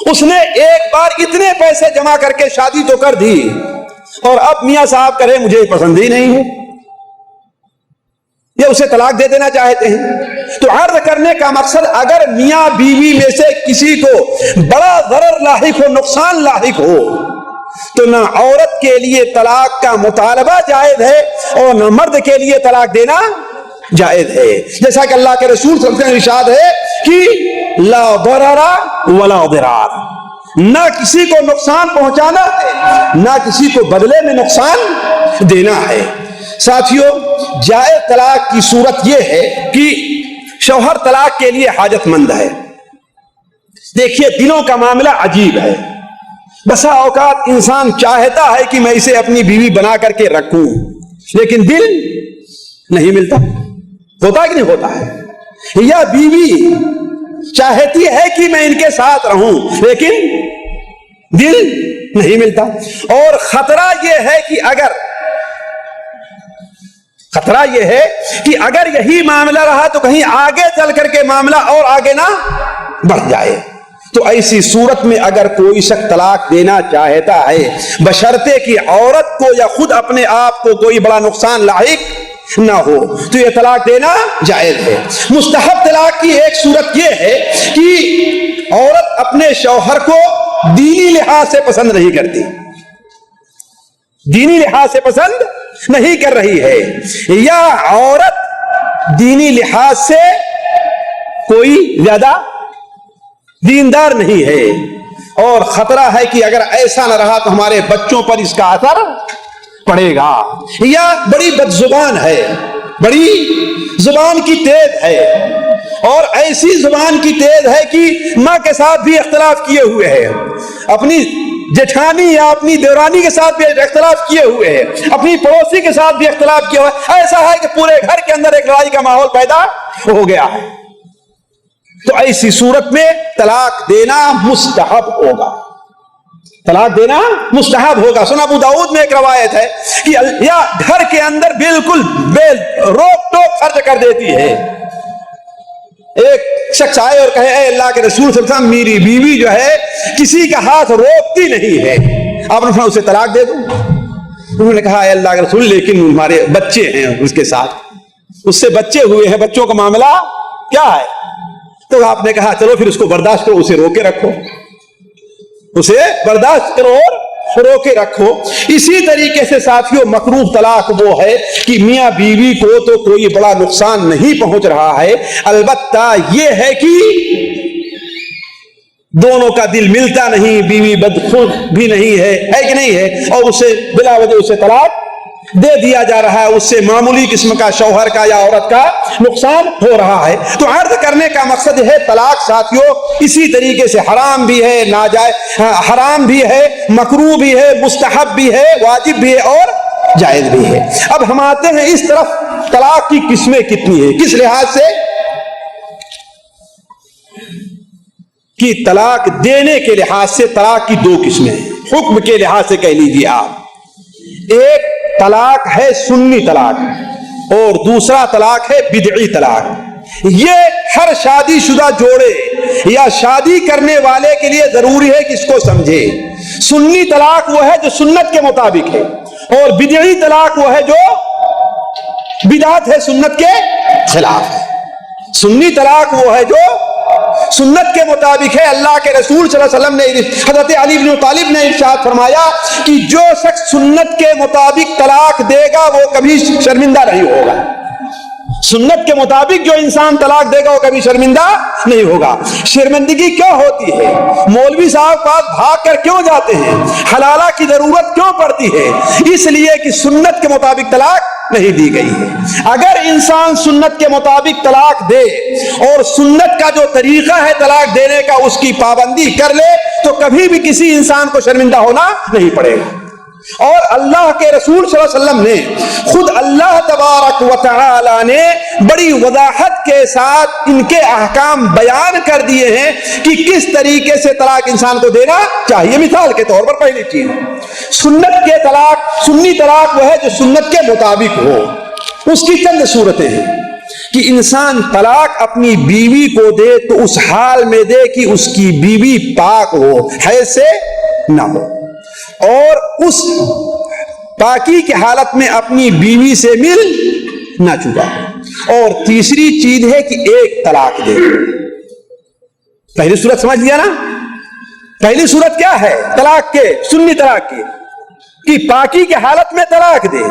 اس نے ایک بار اتنے پیسے جمع کر کے شادی تو کر دی، اور اب میاں صاحب کہے مجھے پسند ہی نہیں ہے، یہ اسے طلاق دے دینا چاہتے ہیں۔ تو عرض کرنے کا مقصد، اگر میاں بیوی میں سے کسی کو بڑا ضرر لاحق ہو، نقصان لاحق ہو، تو نہ عورت کے لیے طلاق کا مطالبہ جائز ہے اور نہ مرد کے لیے طلاق دینا جائز ہے، جیسا کہ اللہ کے رسول صلی اللہ علیہ وسلم ارشاد ہے کہ لا ضرر ولا ضرار، نہ کسی کو نقصان پہنچانا ہے نہ کسی کو بدلے میں نقصان دینا ہے۔ ساتھیوں، جائز طلاق کی صورت یہ ہے کہ شوہر طلاق کے لیے حاجت مند ہے۔ دیکھیے دلوں کا معاملہ عجیب ہے، بسا اوقات انسان چاہتا ہے کہ میں اسے اپنی بیوی بنا کر کے رکھوں، لیکن دل نہیں ملتا، ہوتا کہ نہیں ہوتا ہے؟ یا بیوی چاہتی ہے کہ میں ان کے ساتھ رہوں لیکن دل نہیں ملتا۔ اور خطرہ یہ ہے کہ اگر خطرہ یہ ہے کہ اگر یہی معاملہ رہا تو کہیں آگے چل کر کے معاملہ اور آگے نہ بڑھ جائے. تو ایسی صورت میں اگر کوئی شخص طلاق دینا چاہتا ہے بشرطے کہ عورت کو یا خود اپنے آپ کو کوئی بڑا نقصان لاحق نہ ہو تو یہ طلاق دینا جائز ہے. مستحب طلاق کی ایک صورت یہ ہے کہ عورت اپنے شوہر کو دینی لحاظ سے پسند نہیں کرتی, دینی لحاظ سے پسند نہیں کر رہی ہے, یا عورت دینی لحاظ سے کوئی زیادہ دیندار نہیں ہے, اور خطرہ ہے کہ اگر ایسا نہ رہا تو ہمارے بچوں پر اس کا اثر پڑے گا, یا بڑی بدزبان ہے, بڑی زبان کی تیز ہے, اور ایسی زبان کی تیز ہے کہ ماں کے ساتھ بھی اختلاف کیے ہوئے ہے, اپنی جٹھانی یا اپنی دیورانی کے ساتھ بھی اختلاف کیے ہوئے ہیں, اپنی پڑوسی کے ساتھ بھی اختلاف کیا ہوا ہے. ایسا ہے کہ پورے گھر کے اندر ایک لڑائی کا ماحول پیدا ہو گیا ہے. تو ایسی صورت میں طلاق دینا مستحب ہوگا, طلاق دینا مستحب ہوگا. سنا ابو داؤد میں ایک روایت ہے کہ یا گھر کے اندر بالکل بے روک ٹوک خرچ کر دیتی ہے. ایک شخص آئے اور کہے اے اللہ کے رسول صلی اللہ علیہ وسلم میری بیوی جو ہے کسی کا ہاتھ روکتی نہیں ہے, آپ نے اسے طلاق دے دوں. انہوں نے کہا اے اللہ کے رسول لیکن ہمارے بچے ہیں اس کے ساتھ, اس سے بچے ہوئے ہیں, بچوں کا معاملہ کیا ہے؟ تو آپ نے کہا چلو پھر اس کو برداشت کرو, اسے روکے رکھو, اسے برداشت کرو اور روکے رکھو. اسی طریقے سے ساتھیوں مکروہ طلاق وہ ہے کہ میاں بیوی کو تو کوئی بڑا نقصان نہیں پہنچ رہا ہے, البتہ یہ ہے کہ دونوں کا دل ملتا نہیں, بیوی بدخلق بھی نہیں ہے کہ نہیں ہے, اور اسے بلا وجہ اسے طلاق دے دیا جا رہا ہے, اس سے معمولی قسم کا شوہر کا یا عورت کا نقصان ہو رہا ہے. تو عرض کرنے کا مقصد ہے طلاق ساتھیوں اسی طریقے سے حرام بھی ہے, ناجائز حرام بھی ہے, مکروہ بھی ہے, مستحب بھی ہے, واجب بھی ہے اور جائز بھی ہے. اب ہم آتے ہیں اس طرف طلاق کی قسمیں کتنی ہیں, کس لحاظ سے کہ طلاق دینے کے لحاظ سے طلاق کی دو قسمیں ہیں, حکم کے لحاظ سے کہہ لیجیے آپ. ایک طلاق ہے سنی طلاق اور دوسرا طلاق ہے بدعی طلاق. یہ ہر شادی شدہ جوڑے یا شادی کرنے والے کے لیے ضروری ہے کہ اس کو سمجھے. سنی طلاق وہ ہے جو سنت کے مطابق ہے, اور بدعی طلاق وہ ہے جو بدعت ہے, سنت کے خلاف ہے. سنی طلاق وہ ہے جو سنت کے مطابق ہے. اللہ کے رسول صلی اللہ علیہ وسلم نے حضرت علی بن طالب نے ارشاد فرمایا کہ جو شخص سنت کے مطابق طلاق دے گا وہ کبھی شرمندہ نہیں ہوگا. سنت کے مطابق جو انسان طلاق دے گا وہ کبھی شرمندہ نہیں ہوگا. شرمندگی کیوں ہوتی ہے؟ مولوی صاحب پاس بھاگ کر کیوں جاتے ہیں؟ حلالہ کی ضرورت کیوں پڑتی ہے؟ اس لیے کہ سنت کے مطابق طلاق نہیں دی گئی ہے. اگر انسان سنت کے مطابق طلاق دے اور سنت کا جو طریقہ ہے طلاق دینے کا اس کی پابندی کر لے تو کبھی بھی کسی انسان کو شرمندہ ہونا نہیں پڑے گا. اور اللہ کے رسول صلی اللہ علیہ وسلم نے خود اللہ تبارک و تعالی نے بڑی وضاحت کے ساتھ ان کے احکام بیان کر دیے ہیں کہ کس طریقے سے طلاق انسان کو دینا چاہیے. مثال کے طور پر پہلی چیز سنت کے طلاق, سنی طلاق وہ ہے جو سنت کے مطابق ہو. اس کی چند صورتیں ہیں کہ انسان طلاق اپنی بیوی کو دے تو اس حال میں دے کہ اس کی بیوی پاک ہو, حیض سے نہ ہو, اور اس پاکی کی حالت میں اپنی بیوی سے مل نہ چکا. اور تیسری چیز ہے کہ ایک طلاق دے. پہلی صورت سمجھ لیا نا, پہلی صورت کیا ہے طلاق کے, سنی طلاق کی, کہ پاکی کی حالت میں طلاق دے,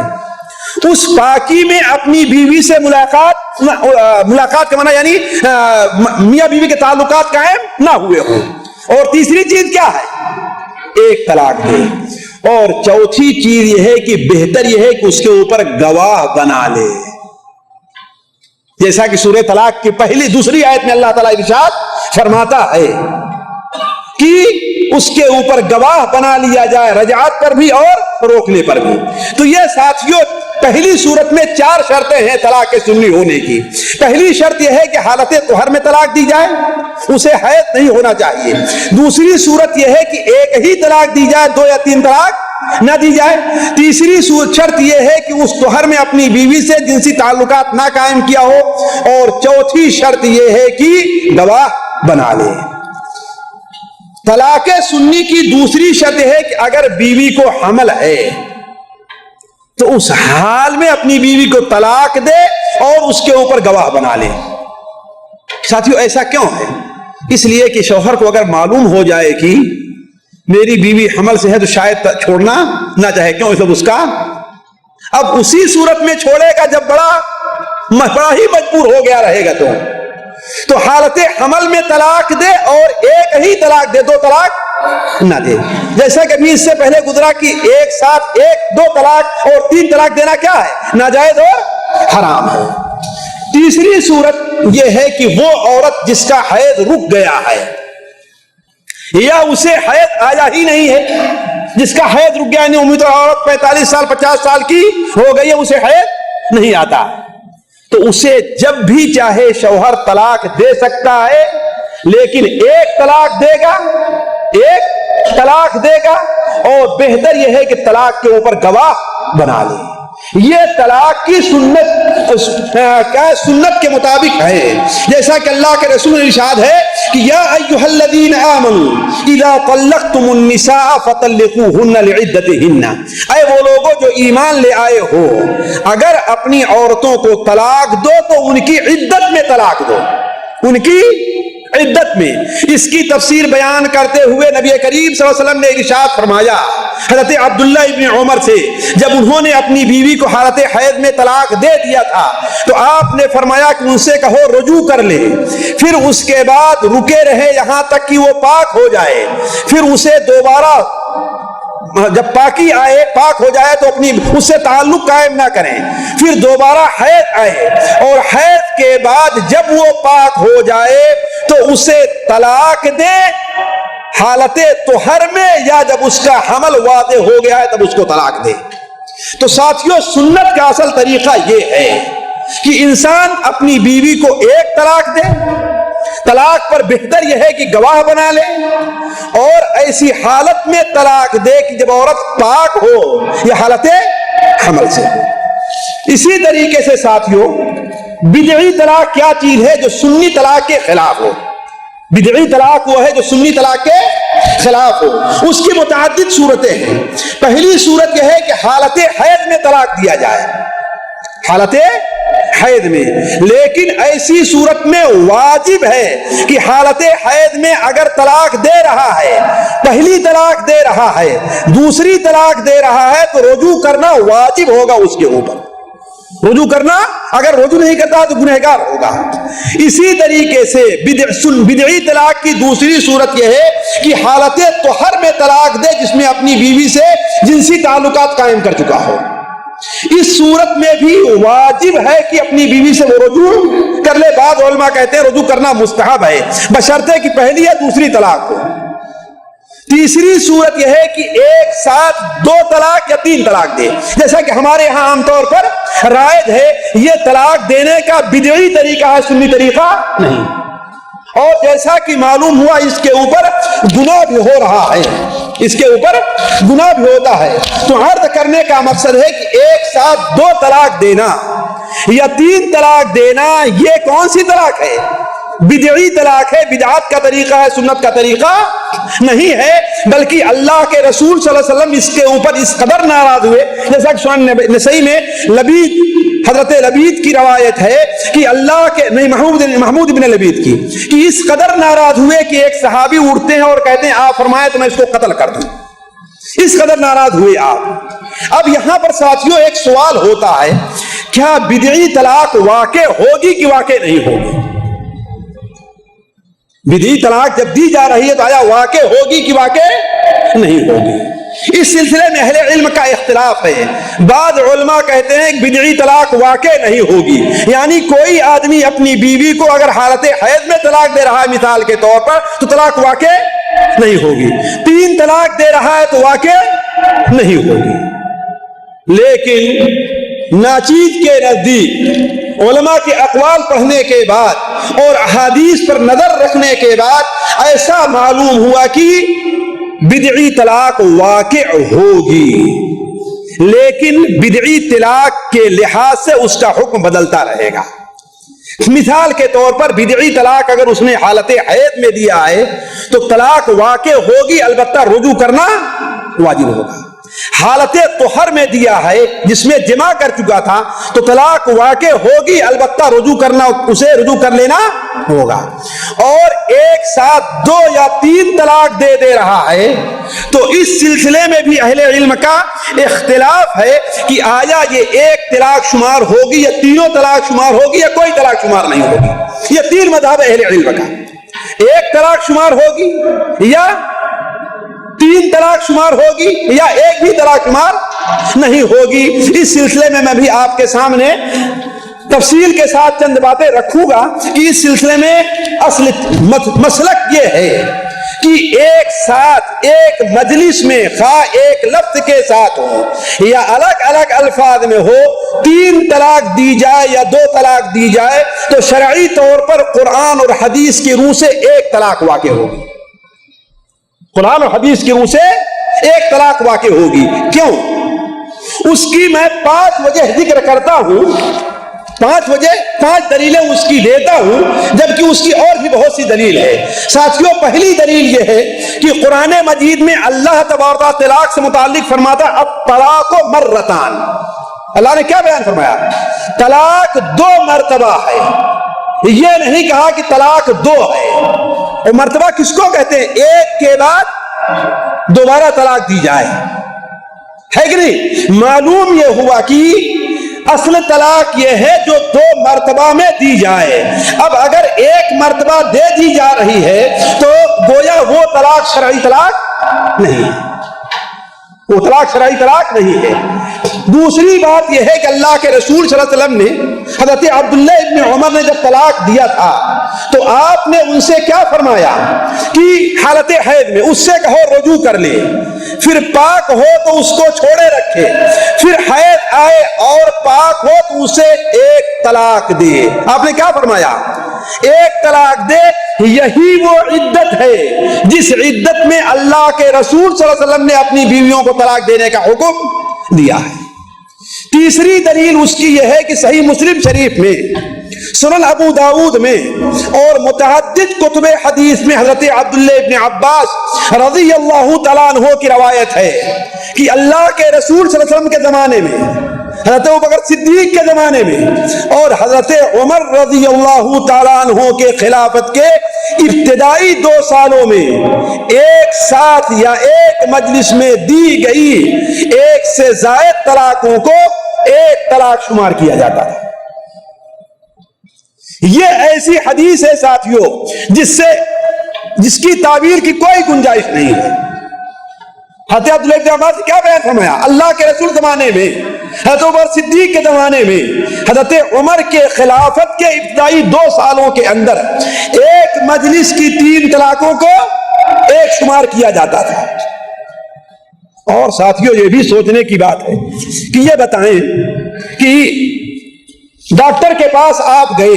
اس پاکی میں اپنی بیوی سے ملاقات کا معنی یعنی میاں بیوی کے تعلقات قائم نہ ہوئے ہوں. اور تیسری چیز کیا ہے, ایک طلاق دے. اور چوتھی چیز یہ ہے کہ بہتر یہ ہے کہ اس کے اوپر گواہ بنا لے, جیسا کہ سورہ طلاق کی دوسری آیت میں اللہ تعالیٰ ارشاد فرماتا ہے کہ اس کے اوپر گواہ بنا لیا جائے, رجعت پر بھی اور روکنے پر بھی. تو یہ ساتھیوں پہلی صورت میں 4 شرطیں ہیں طلاق کے سنی ہونے کی. پہلی شرط یہ ہے کہ حالت طہر میں طلاق دی جائے, اسے حیض نہیں ہونا چاہیے. دوسری صورت یہ ہے کہ ایک ہی طلاق دی جائے, 2 یا 3 طلاق نہ دی جائے۔ تیسری شرط یہ ہے کہ اس طہر میں اپنی بیوی سے جنسی تعلقات نہ قائم کیا ہو، اور چوتھی شرط یہ ہے کہ گواہ بنا لے۔ طلاق سنی کی دوسری شرط ہے کہ اگر بیوی کو حمل ہے تو اس حال میں اپنی بیوی کو طلاق دے اور اس کے اوپر گواہ بنا لے۔ ساتھیو ایسا کیوں ہے؟ اس لیے کہ شوہر کو اگر معلوم ہو جائے کہ میری بیوی حمل سے ہے تو شاید چھوڑنا نہ چاہے، کیوں سب اس کا اب اسی صورت میں چھوڑے گا جب بڑا ہی مجبور ہو گیا رہے گا تو حالت حمل میں طلاق دے اور ایک ہی طلاق دے، دو طلاق نہ دے۔ جیسا کہ ابھی اس سے پہلے گزرا کہ ایک ساتھ دو طلاق اور تین طلاق دینا کیا ہے؟ ناجائز اور حرام ہے۔ تیسری صورت یہ ہے کہ وہ عورت جس کا حیض رک گیا ہے یا اسے حیض آیا ہی نہیں ہے، جس کا حیض رک گیا نہیں، امید عورت 45 سال 50 سال کی ہو گئی ہے، اسے حیض نہیں آتا، تو اسے جب بھی چاہے شوہر طلاق دے سکتا ہے، لیکن ایک طلاق دے گا اور بہتر یہ ہے کہ طلاق کے اوپر گواہ بنا لے۔ یہ طلاق کی سنت کے مطابق ہے، جیسا کہ اللہ کے رسول ارشاد ہے کہ یا ایھا الذین آمنوا اذا طلقتم النساء فطلقوهن لعدتهن، اے وہ لوگوں جو ایمان لے آئے ہو، اگر اپنی عورتوں کو طلاق دو تو ان کی عدت میں طلاق دو، ان کی عدت میں۔ اس کی تفسیر بیان کرتے ہوئے نبی کریم صلی اللہ علیہ وسلم نے ارشاد فرمایا حضرت عبداللہ ابن عمر سے، جب انہوں نے اپنی بیوی کو حالت حیض میں طلاق دے دیا تھا تو آپ نے فرمایا کہ ان سے کہو رجوع کر لے، پھر اس کے بعد رکے رہے یہاں تک کہ وہ پاک ہو جائے، پھر اسے دوبارہ جب پاکی آئے، پاک ہو جائے تو اپنی اس سے تعلق قائم نہ کریں، پھر دوبارہ حیض آئے اور حیض کے بعد جب وہ پاک ہو جائے تو اسے طلاق دے حالت طہر میں، یا جب اس کا حمل واقع ہو گیا ہے تب اس کو طلاق دے۔ تو ساتھیوں سنت کا اصل طریقہ یہ ہے کہ انسان اپنی بیوی کو ایک طلاق دے، طلاق پر بہتر یہ ہے کہ گواہ بنا لے، اور ایسی حالت میں طلاق دے کہ جب عورت پاک ہو یا حالت حمل سے ہو۔ اسی طریقے سے ساتھیوں بدعی طلاق کیا چیز ہے؟ جو سنی طلاق کے خلاف ہو۔ بدعی طلاق وہ ہے جو سنی طلاق کے خلاف ہو۔ اس کی متعدد صورتیں ہیں۔ پہلی صورت یہ ہے کہ حالت حیض میں طلاق دیا جائے، حالت حیض میں، لیکن ایسی صورت میں واجب ہے کہ حالت حیض میں اگر طلاق دے رہا ہے، پہلی طلاق دے رہا ہے، دوسری طلاق دے رہا ہے تو رجوع کرنا واجب ہوگا اس کے اوپر۔ رجوع کرنا، اگر رجوع نہیں کرتا تو گنہگار ہوگا۔ اسی طریقے سے بدعی طلاق کی دوسری صورت یہ ہے کہ حالت طہر میں طلاق دے جس میں اپنی بیوی سے جنسی تعلقات قائم کر چکا ہو۔ اس صورت میں بھی واجب ہے کہ اپنی بیوی سے وہ رجوع کر لے۔ بعض علماء کہتے ہیں رجوع کرنا مستحب ہے بشرطے کہ پہلی یا دوسری طلاق ہو۔ تیسری صورت یہ ہے کہ ایک ساتھ دو طلاق یا تین طلاق دے، جیسا کہ ہمارے ہاں عام طور پر رائج ہے۔ یہ طلاق دینے کا بدعی طریقہ ہے، سنی طریقہ نہیں، اور جیسا کہ معلوم ہوا اس کے اوپر گناہ بھی ہو رہا ہے، اس کے اوپر گناہ بھی ہوتا ہے۔ تو عرض کرنے کا مقصد ہے کہ ایک ساتھ دو طلاق دینا یا تین طلاق دینا یہ کون سی طلاق ہے؟ بدعی طلاق ہے، بدعات کا طریقہ ہے، سنت کا طریقہ نہیں ہے، بلکہ اللہ کے رسول صلی اللہ علیہ وسلم اس کے اوپر اس قدر ناراض ہوئے، جیسا کہ سنن نسائی میں حضرت لبید کی روایت ہے کہ اللہ کے محمود بن لبید کی کہ اس قدر ناراض ہوئے کہ ایک صحابی اٹھتے ہیں اور کہتے ہیں آپ فرمائے تو میں اس کو قتل کر دوں، اس قدر ناراض ہوئے آپ۔ اب یہاں پر ساتھیوں ایک سوال ہوتا ہے، کیا بدعی طلاق واقع ہوگی کہ واقع نہیں ہوگی؟ بدعی طلاق جب دی جا رہی ہے تو آیا واقع ہوگی کہ واقع نہیں ہوگی؟ اس سلسلے میں اہل علم کا اختلاف ہے۔ بعض علماء کہتے ہیں کہ بدعی طلاق واقع نہیں ہوگی، یعنی کوئی آدمی اپنی بیوی کو اگر حالت حیض میں طلاق دے رہا ہے مثال کے طور پر تو طلاق واقع نہیں ہوگی، تین طلاق دے رہا ہے تو واقع نہیں ہوگی۔ لیکن ناچیز کے نزدیک علماء کے اقوال پڑھنے کے بعد اور احادیث پر نظر رکھنے کے بعد ایسا معلوم ہوا کہ بدعی طلاق واقع ہوگی، لیکن بدعی طلاق کے لحاظ سے اس کا حکم بدلتا رہے گا۔ مثال کے طور پر بدعی طلاق اگر اس نے حالت حیض میں دیا ہے تو طلاق واقع ہوگی، البتہ رجوع کرنا واجب ہوگا۔ حالت طہر میں دیا ہے جس میں جماع کر چکا تھا تو طلاق واقع ہوگی، البتہ اسے رجوع کر لینا ہوگا۔ اور ایک ساتھ 2 یا 3 طلاق دے رہا ہے تو اس سلسلے میں بھی اہل علم کا اختلاف ہے کہ آیا یہ ایک طلاق شمار ہوگی یا تینوں طلاق شمار ہوگی یا کوئی طلاق شمار نہیں ہوگی۔ یہ 3 مذہب اہل علم کا، ایک طلاق شمار ہوگی یا 3 طلاق شمار ہوگی یا ایک بھی طلاق شمار نہیں ہوگی۔ اس سلسلے میں بھی آپ کے سامنے تفصیل کے ساتھ چند باتیں رکھوں گا کہ اس سلسلے میں اصل مسلک یہ ہے کہ ایک ساتھ ایک مجلس میں خواہ ایک لفظ کے ساتھ ہو یا الگ الگ الفاظ میں ہو، 3 طلاق دی جائے یا 2 طلاق دی جائے تو شرعی طور پر قرآن اور حدیث کی روح سے ایک طلاق واقع ہوگی، قرآن اور حدیث کی روح سے ایک طلاق واقع ہوگی۔ کیوں؟ اس کی میں 5 وجہ ذکر کرتا ہوں، 5 دلیلیں اس کی لیتا ہوں، جبکہ اس کی اور بھی بہت سی دلیل ہے۔ ساتھیوں، پہلی دلیل یہ ہے کہ قرآن مجید میں اللہ تبارک و تعالیٰ طلاق سے متعلق فرماتا ہے الطلاق مرتان۔ اللہ نے کیا بیان فرمایا؟ طلاق 2 مرتبہ ہے، یہ نہیں کہا کہ طلاق 2 ہے۔ اور مرتبہ کس کو کہتے ہیں؟ ایک کے بعد دوبارہ طلاق دی جائے، ہے کہ نہیں؟ معلوم یہ ہوا کہ اصل طلاق یہ ہے جو 2 مرتبہ میں دی جائے۔ اب اگر ایک مرتبہ دے دی جا رہی ہے تو گویا وہ طلاق شرعی طلاق نہیں، وہ طلاق شرعی طلاق نہیں ہے۔ دوسری بات یہ ہے کہ اللہ کے رسول صلی اللہ علیہ وسلم نے حضرت عبداللہ ابن عمر نے جب طلاق دیا تھا تو آپ نے ان سے کیا فرمایا کہ حالت حیض میں اس سے کہو رجوع کر لے، پھر پاک ہو تو اس کو چھوڑے رکھے، پھر حیض آئے اور پاک ہو تو اسے ایک طلاق دے۔ آپ نے کیا فرمایا؟ ایک طلاق دے۔ یہی وہ عدت ہے جس عدت میں اللہ کے رسول صلی اللہ علیہ وسلم نے اپنی بیویوں کو طلاق دینے کا حکم دیا ہے۔ تیسری دلیل اس کی یہ ہے کہ صحیح مسلم شریف میں، سنن ابو داود میں اور متعدد کتب حدیث میں حضرت عبداللہ ابن عباس رضی اللہ تعالیٰ عنہ کی روایت ہے کہ اللہ کے رسول صلی اللہ علیہ وسلم کے زمانے میں، حضرت ابوبکر صدیق کے زمانے میں اور حضرت عمر رضی اللہ تعالیٰ عنہ کے خلافت کے ابتدائی 2 سالوں میں ایک ساتھ یا ایک مجلس میں دی گئی 1 سے زائد طلاقوں کو ایک طلاق شمار کیا جاتا ہے۔ یہ ایسی حدیث ہے ساتھیوں جس کی تعبیر کی کوئی گنجائش نہیں ہے۔ حضرت عبداللہ ابن عباس نے کیا بیان فرمایا؟ اللہ کے رسول زمانے میں، حضرت عمر صدیق کے زمانے میں، حضرت عمر کے خلافت کے ابتدائی 2 سالوں کے اندر ایک مجلس کی 3 طلاقوں کو ایک شمار کیا جاتا تھا۔ اور ساتھیوں، یہ بھی سوچنے کی بات ہے کہ یہ بتائیں کہ ڈاکٹر کے پاس آپ گئے،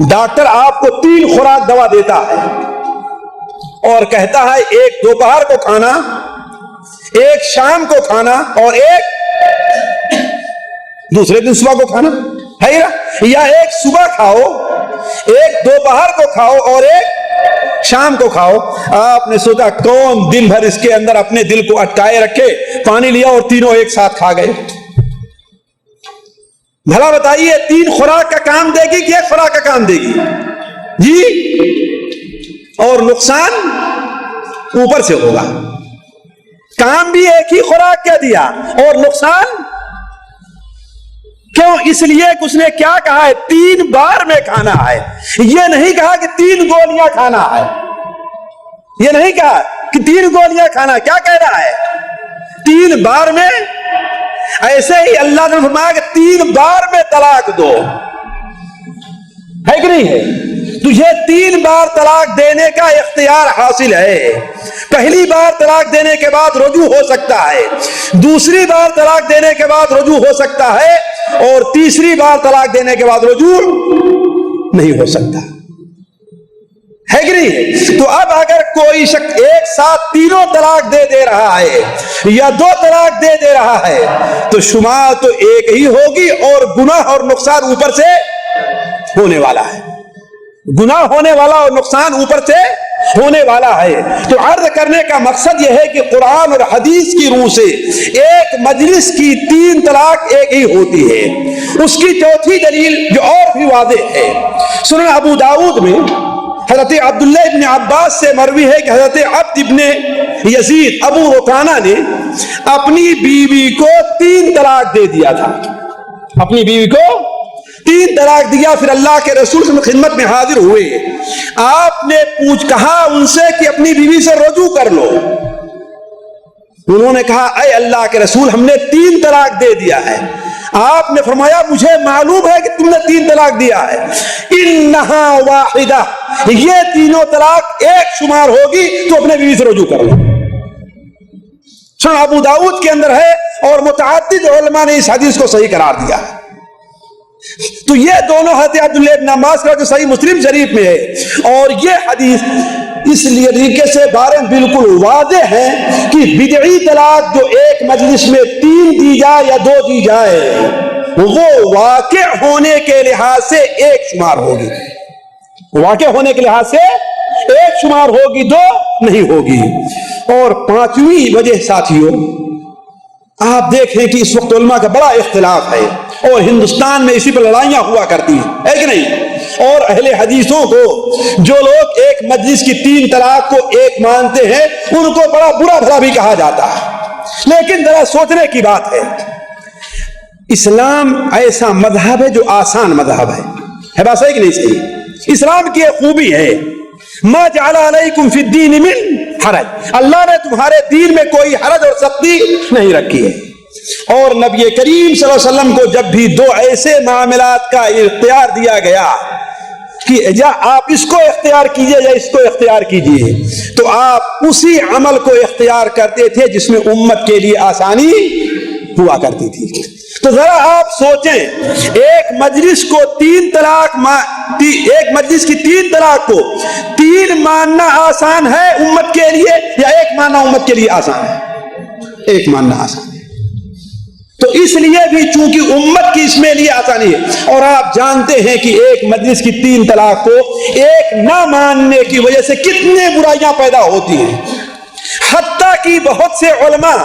ڈاکٹر آپ کو 3 خوراک دوا دیتا ہے اور کہتا ہے ایک دوپہر کو کھانا، ایک شام کو کھانا اور ایک دوسرے دن صبح کو کھانا، ہے نا؟ یا ایک صبح کھاؤ، ایک دوپہر کو کھاؤ اور ایک شام کو کھاؤ۔ آپ نے سوچا کون دن بھر اس کے اندر اپنے دل کو اٹکائے رکھے، پانی لیا اور تینوں ایک ساتھ کھا گئے۔ بھلا بتائیے 3 خوراک کا کام دے گی کہ 1 خوراک کا کام دے گی؟ جی، اور نقصان اوپر سے ہوگا۔ کام بھی ایک ہی خوراک کا دیا اور نقصان کیوں؟ اس لیے کہ اس نے کیا کہا ہے؟ 3 بار میں کھانا ہے۔ یہ نہیں کہا کہ 3 گولیاں کھانا ہے، یہ نہیں کہا کہ 3 گولیاں کھانا، کیا کہہ رہا ہے؟ 3 بار میں۔ ایسے ہی اللہ نے فرمایا کہ 3 بار میں طلاق دو، ہے کہ نہیں ہے؟ تجھے 3 بار طلاق دینے کا اختیار حاصل ہے۔ پہلی بار طلاق دینے کے بعد رجوع ہو سکتا ہے، دوسری بار طلاق دینے کے بعد رجوع ہو سکتا ہے اور تیسری بار طلاق دینے کے بعد رجوع نہیں ہو سکتا، ہے کہ نہیں؟ تو اب اگر کوئی شخص ایک ساتھ تینوں طلاق دے رہا ہے یا 2 طلاق دے رہا ہے تو شمار تو ایک ہی ہوگی اور گناہ اور نقصان اوپر سے ہونے والا ہے، گناہ ہونے والا اور نقصان اوپر سے ہونے والا ہے۔ تو عرض کرنے کا مقصد یہ ہے کہ قرآن اور حدیث کی روح سے ایک مجلس کی 3 طلاق ایک ہی ہوتی ہے۔ اس کی چوتھی دلیل جو اور بھی واضح ہے، سنن ابو داؤد میں حضرت عبداللہ ابن عباس سے مروی ہے کہ حضرت عبد ابن یزید ابو رکانہ نے اپنی بیوی کو 3 طلاق دے دیا تھا، اپنی بیوی کو 3 طلاق دیا۔ پھر اللہ کے رسول صلی اللہ علیہ وسلم خدمت میں حاضر ہوئے، آپ نے کہا ان سے کہ اپنی بیوی سے رجوع کر لو۔ انہوں نے کہا اے اللہ کے رسول ہم نے 3 طلاق دے دیا ہے۔ آپ نے فرمایا مجھے معلوم ہے کہ تم نے 3 طلاق دیا ہے، انہا واحدہ، یہ تینوں طلاق ایک شمار ہوگی، تو اپنے بیوی سے رجوع کر لو۔ سنن ابو داؤد کے اندر ہے اور متعدد علماء نے اس حدیث کو صحیح قرار دیا ہے۔ تو یہ دونوں حضرت عبداللہ ابن عباس کا جو صحیح مسلم شریف میں ہے، اور یہ حدیث اس لیے طریقے سے بارے بالکل واضح ہے کہ بدعی طلاق جو ایک مجلس میں 3 دی جائے یا 2 دی جائے وہ واقع ہونے کے لحاظ سے ایک شمار ہوگی، واقع ہونے کے لحاظ سے ایک شمار ہوگی، 2 نہیں ہوگی۔ اور 5ویں وجہ ساتھیوں، آپ دیکھیں کہ اس وقت علماء کا بڑا اختلاف ہے اور ہندوستان میں اسی پر لڑائیاں ہوا کرتی ہیں، ہے کہ نہیں؟ اور اہل حدیثوں کو جو لوگ ایک مجلس کی 3 طلاق کو ایک مانتے ہیں ان کو بڑا برا بھلا بھی کہا جاتا ہے۔ لیکن ذرا سوچنے کی بات ہے، اسلام ایسا مذہب ہے جو آسان مذہب ہے بات صحیح کہ نہیں صحیح؟ اسلام کی ایک خوبی ہے ما جعل علیکم فی الدین من حرج، اللہ نے تمہارے دین میں کوئی حرج اور سختی نہیں رکھی ہے۔ اور نبی کریم صلی اللہ علیہ وسلم کو جب بھی 2 ایسے معاملات کا اختیار دیا گیا کہ یا آپ اس کو اختیار کیجئے یا اس کو اختیار کیجئے، تو آپ اسی عمل کو اختیار کرتے تھے جس میں امت کے لیے آسانی ہوا کرتی تھی۔ تو ذرا آپ سوچیں، ایک مجلس کو 3 طلاق ایک مجلس کی 3 طلاق کو 3 ماننا آسان ہے امت کے لیے یا ایک ماننا امت کے لیے آسان ہے؟ ایک ماننا آسان ہے۔ تو اس لیے بھی چونکہ امت کی اس میں لیے آسانی ہے، اور آپ جانتے ہیں کہ ایک مجلس کی 3 طلاق کو ایک نہ ماننے کی وجہ سے کتنے برائیاں پیدا ہوتی ہیں، حتیٰ کہ بہت سے علماء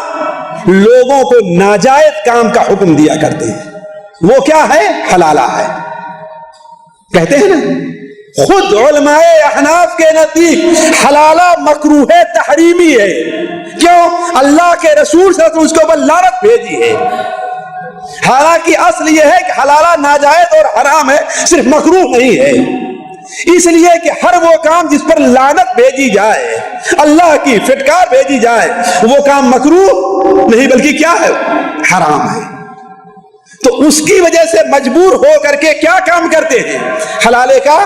لوگوں کو ناجائز کام کا حکم دیا کرتے ہیں۔ وہ کیا ہے؟ حلالہ ہے، کہتے ہیں نا، خود علماء احناف کے نزدیک حلالہ مکروہ تحریمی ہے۔ کیوں؟ اللہ کے رسول صلی اللہ علیہ وسلم اس کے اوپر لعنت بھیجی ہے۔ حالانکہ اصل یہ ہے کہ حلالہ ناجائز اور حرام ہے، صرف مکروہ نہیں ہے، اس لیے کہ ہر وہ کام جس پر لعنت بھیجی جائے، اللہ کی فٹکار بھیجی جائے، وہ کام مکروہ نہیں بلکہ کیا ہے؟ حرام ہے۔ تو اس کی وجہ سے مجبور ہو کر کے کیا کام کرتے ہیں؟ حلالے کا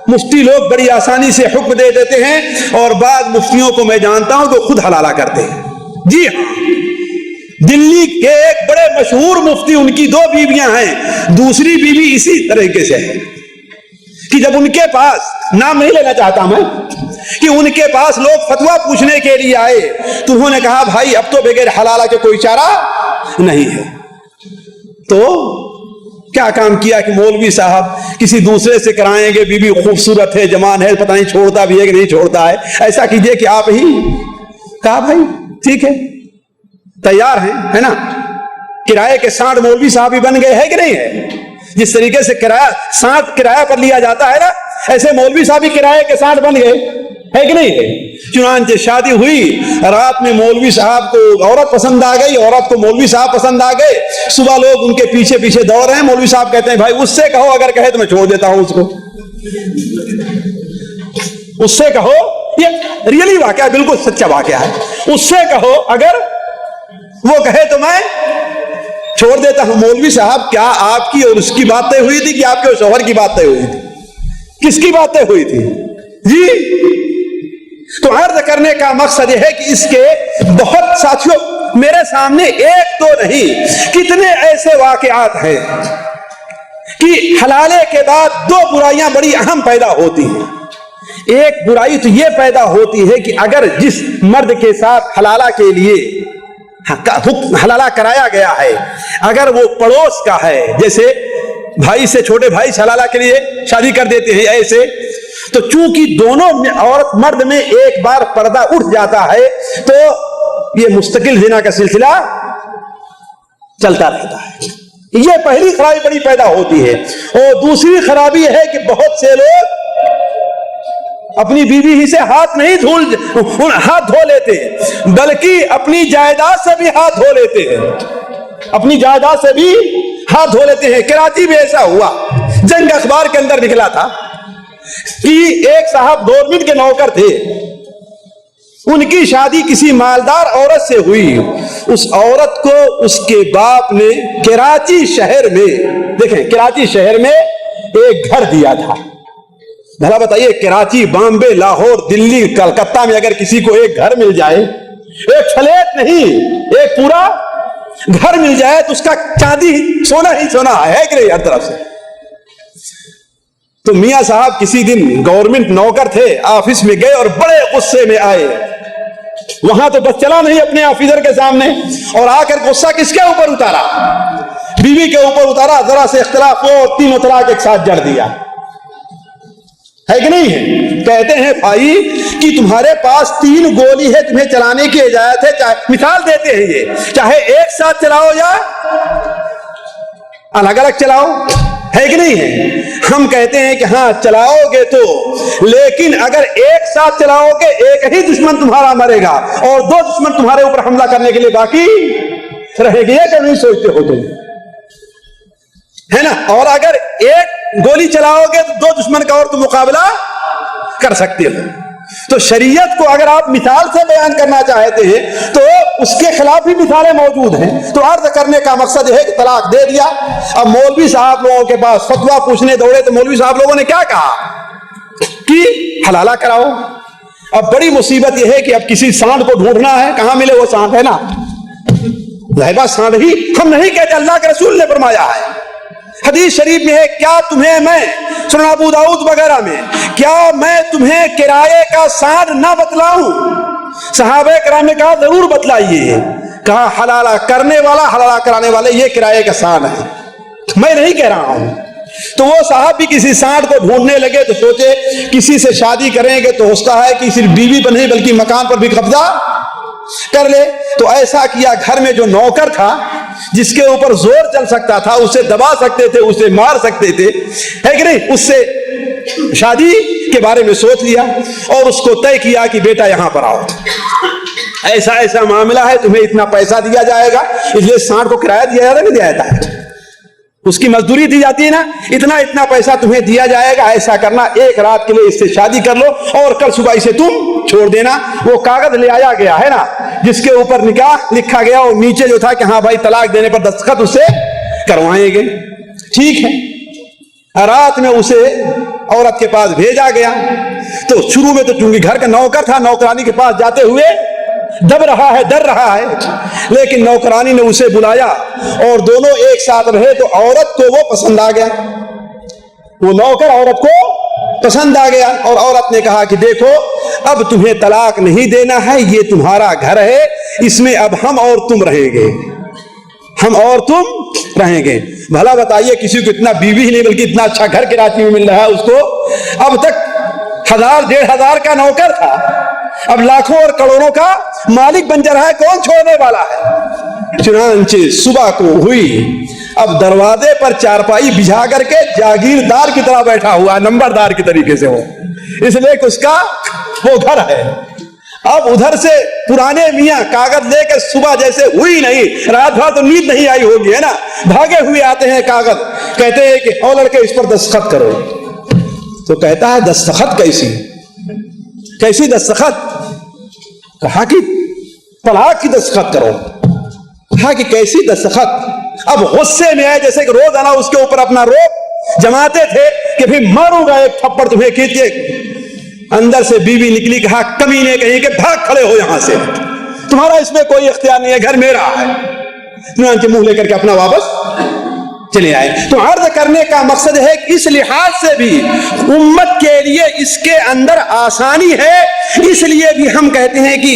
مفتی لوگ بڑی آسانی سے حکم دے دیتے ہیں، اور بعض مفتیوں کو میں جانتا ہوں کہ خود حلالہ کرتے ہیں۔ جی ہاں، دلی کے ایک بڑے مشہور مفتی، ان کی 2 بیویاں ہیں، دوسری بیوی اسی طریقے سے ہے کہ جب ان کے پاس، نام نہیں لینا چاہتا میں، کہ ان کے پاس لوگ فتویٰ پوچھنے کے لیے آئے تو انہوں نے کہا بھائی اب تو بغیر حلالہ کے کوئی چارہ نہیں ہے۔ تو کیا کام کیا کہ مولوی صاحب کسی دوسرے سے کرائیں گے، بیوی خوبصورت ہے، جوان ہے، پتہ نہیں چھوڑتا بھی ہے کہ نہیں چھوڑتا ہے، ایسا کیجئے کہ آپ ہی۔ کہا بھائی ٹھیک ہے، تیار ہیں، ہے نا؟ کرائے کے 60 مولوی صاحب بھی بن گئے، ہے کہ نہیں ہے؟ جس طریقے سے کرایہ 60 کرایہ پر لیا جاتا ہے نا، ایسے مولوی صاحب بھی کرائے کے 60 بن گئے، ہے کہ نہیں ہے؟ چنانچہ شادی ہوئی، رات میں مولوی صاحب کو عورت پسند آ گئی، عورت کو مولوی صاحب پسند آ گئے، صبح لوگ ان کے پیچھے پیچھے دوڑ رہے ہیں، مولوی صاحب کہتے ہیں بھائی اس سے کہو، اگر کہے تو میں چھوڑ دیتا ہوں اس کو، اس سے کہو، یہ ریئلی واقعہ ہے، بالکل سچا واقعہ ہے، اس سے کہو اگر وہ کہے تو میں چھوڑ دیتا ہوں۔ مولوی صاحب کیا آپ کی اور اس کی بات طے ہوئی تھی کہ آپ کے شوہر کی بات طے ہوئی تھی؟ کس کی بات طے ہوئی تھی جی؟ تو عرض کرنے کا مقصد یہ ہے کہ اس کے بہت ساتھیوں میرے سامنے ایک تو نہیں کتنے ایسے واقعات ہیں کہ حلالے کے بعد 2 برائیاں بڑی اہم پیدا ہوتی ہیں۔ ایک برائی تو یہ پیدا ہوتی ہے کہ اگر جس مرد کے ساتھ حلالہ کے لیے حلالہ کرایا گیا ہے اگر وہ پڑوس کا ہے، جیسے بھائی سے چھوٹے بھائی سے حلالہ کے لیے شادی کر دیتے ہیں ایسے، تو چونکہ دونوں میں عورت مرد میں ایک بار پردہ اٹھ جاتا ہے تو یہ مستقل زنا کا سلسلہ چلتا رہتا ہے۔ یہ پہلی خرابی بڑی پیدا ہوتی ہے۔ اور دوسری خرابی ہے کہ بہت سے لوگ اپنی بیوی ہی سے ہاتھ دھو لیتے بلکہ اپنی جائیداد سے بھی ہاتھ دھو لیتے ہیں، اپنی جائیداد سے بھی ہاتھ دھو لیتے ہیں۔ کراچی میں ایسا ہوا، جنگ اخبار کے اندر نکلا تھا کہ ایک صاحب گورنمنٹ کے نوکر تھے، ان کی شادی کسی مالدار عورت سے ہوئی۔ اس عورت کو اس کے باپ نے کراچی شہر میں، دیکھیں کراچی شہر میں ایک گھر دیا تھا۔ بھلا بتائیے کراچی، بامبے، لاہور، دلی، کلکتہ میں اگر کسی کو ایک گھر مل جائے، ایک فلیٹ نہیں ایک پورا گھر مل جائے تو اس کا چاندی سونا ہی سونا ہے کہ نہیں ہر طرف سے۔ تو میاں صاحب کسی دن گورنمنٹ نوکر تھے، آفس میں گئے اور بڑے غصے میں آئے۔ وہاں تو بس چلا نہیں اپنے آفیسر کے سامنے، اور آ کر غصہ کس کے اوپر اتارا؟ بیوی کے اوپر اتارا۔ ذرا سے اختلاف ہو تینوں طلاق ایک ساتھ جڑ دیا، ہے کہ نہیں ہے؟ کہتے ہیں بھائی کہ تمہارے پاس 3 گولی ہے، تمہیں چلانے کی اجازت ہے، چاہے مثال دیتے ہیں یہ، چاہے ایک ساتھ چلاؤ یا الگ الگ چلاؤ، ہے کہ نہیں ہے؟ ہم کہتے ہیں کہ ہاں چلاؤ گے تو، لیکن اگر ایک ساتھ چلاؤ گے ایک ہی دشمن تمہارا مرے گا اور 2 دشمن تمہارے اوپر حملہ کرنے کے لیے باقی رہے گی، یہ کہ نہیں سوچتے ہو تم، ہے نا؟ اور اگر ایک گولی چلاؤ گے تو 2 دشمن کا اور تم مقابلہ کر سکتے ہو۔ تو شریعت کو اگر آپ مثال سے بیان کرنا چاہتے ہیں تو اس کے خلاف بھی مثالیں موجود ہیں۔ تو عرض کرنے کا مقصد ہے کہ طلاق دے دیا، اب مولوی صاحب لوگوں کے پاس فتویٰ پوچھنے دوڑے تو مولوی صاحب لوگوں نے کیا کہا کہ حلالہ کراؤ۔ اب بڑی مصیبت یہ ہے کہ اب کسی سانڈ کو ڈھونڈنا ہے، کہاں ملے وہ سانڈ، ہے نا؟ ظاہر سانڈ ہی ہم نہیں کہتے، اللہ کے رسول نے فرمایا ہے، حدیث شریف میں ہے، کیا تمہیں میں، سنن ابو داؤد وغیرہ میں، کیا میں تمہیں کرائے کا سانڈ نہ بتلاؤں؟ صحابہ کرام نے کہا ضرور بتلائیے۔ کہا حلالہ کرنے والا حلالہ کرانے والے، یہ کرائے کا سانڈ ہے، میں نہیں کہہ رہا ہوں۔ تو وہ صاحب بھی کسی سانڈ کو ڈھونڈنے لگے تو سوچے کسی سے شادی کریں گے تو ہوتا ہے کہ صرف بیوی پر نہیں بلکہ مکان پر بھی قبضہ کر لے۔ تو ایسا کیا، گھر میں جو نوکر تھا جس کے اوپر زور چل سکتا تھا، اسے دبا سکتے تھے، اسے مار سکتے تھے، ہے کہ نہیں، اس سے شادی کے بارے میں سوچ لیا اور اس کو طے کیا کہ بیٹا یہاں پر آؤ، ایسا ایسا معاملہ ہے، تمہیں اتنا پیسہ دیا جائے گا، اس لیے سانڈ کو کرایہ دیا جاتا نہیں دیا جاتا ہے، اس کی مزدوری دی جاتی ہے نا، اتنا پیسہ تمہیں دیا جائے گا، ایسا کرنا، ایک رات کے لیے اس سے شادی کر لو اور کل صبح اسے تم چھوڑ دینا۔ وہ کاغذ لے آیا گیا ہے نا جس کے اوپر نکاح لکھا گیا، اور نیچے جو تھا کہ ہاں بھائی طلاق دینے پر دستخط اس سے کروائیں گے، ٹھیک ہے۔ رات میں اسے عورت کے پاس بھیجا گیا، تو شروع میں تو چونکہ گھر کا نوکر تھا، نوکرانی کے پاس جاتے ہوئے ڈر رہا ہے، لیکن نوکرانی نے اسے بلایا اور دونوں ایک ساتھ رہے تو عورت کو وہ پسند آ گیا، وہ نوکر عورت کو پسند آ گیا، اور عورت نے کہا کہ دیکھو اب تمہیں طلاق نہیں دینا ہے، یہ تمہارا گھر ہے، اس میں اب ہم اور تم رہیں گے، ہم اور تم رہیں گے۔ بھلا بتائیے کسی کو اتنا بیوی ہی نہیں بلکہ اتنا اچھا گھر کراچی میں مل رہا ہے اس کو، اب تک 1000-1500 کا نوکر تھا، اب لاکھوں اور کروڑوں کا مالک بن جا رہا ہے، کون چھوڑنے والا ہے؟ چنانچہ صبح کو ہوئی، اب دروازے پر چارپائی بچھا کر کے جاگیردار کی طرح بیٹھا ہوا، نمبردار کی طریقے سے وہ، اس لیے کہ اس کا وہ گھر ہے۔ اب ادھر سے پرانے میاں کاغذ لے کے صبح جیسے ہوئی نہیں، رات بھر تو نیند نہیں آئی ہوگی، ہے نا، بھاگے ہوئے آتے ہیں کاغذ، کہتے ہیں کہ او لڑکے اس پر دستخط کرو۔ تو کہتا ہے دستخط کیسی دستخط؟ کہا کہ طلاق کی دستخط کرو۔ کہا کہ کیسی دستخط؟ اب غصے میں آئے، جیسے کہ روزانہ اس کے اوپر اپنا روب جماتے تھے کہ بھی ماروں گا ایک تھپڑ تمہیں کھینچ کے۔ اندر سے بیوی نکلی، کہا کمینے کہیں کہ بھاگ کھڑے ہو یہاں سے، تمہارا اس میں کوئی اختیار نہیں ہے، گھر میرا ہے۔ چنانچہ منہ لے کر کے اپنا واپس چلے آئے. تو عرض کرنے کا مقصد ہے کہ اس لحاظ سے بھی امت کے لیے اس کے اندر آسانی ہے. اس لیے بھی ہم کہتے ہیں کہ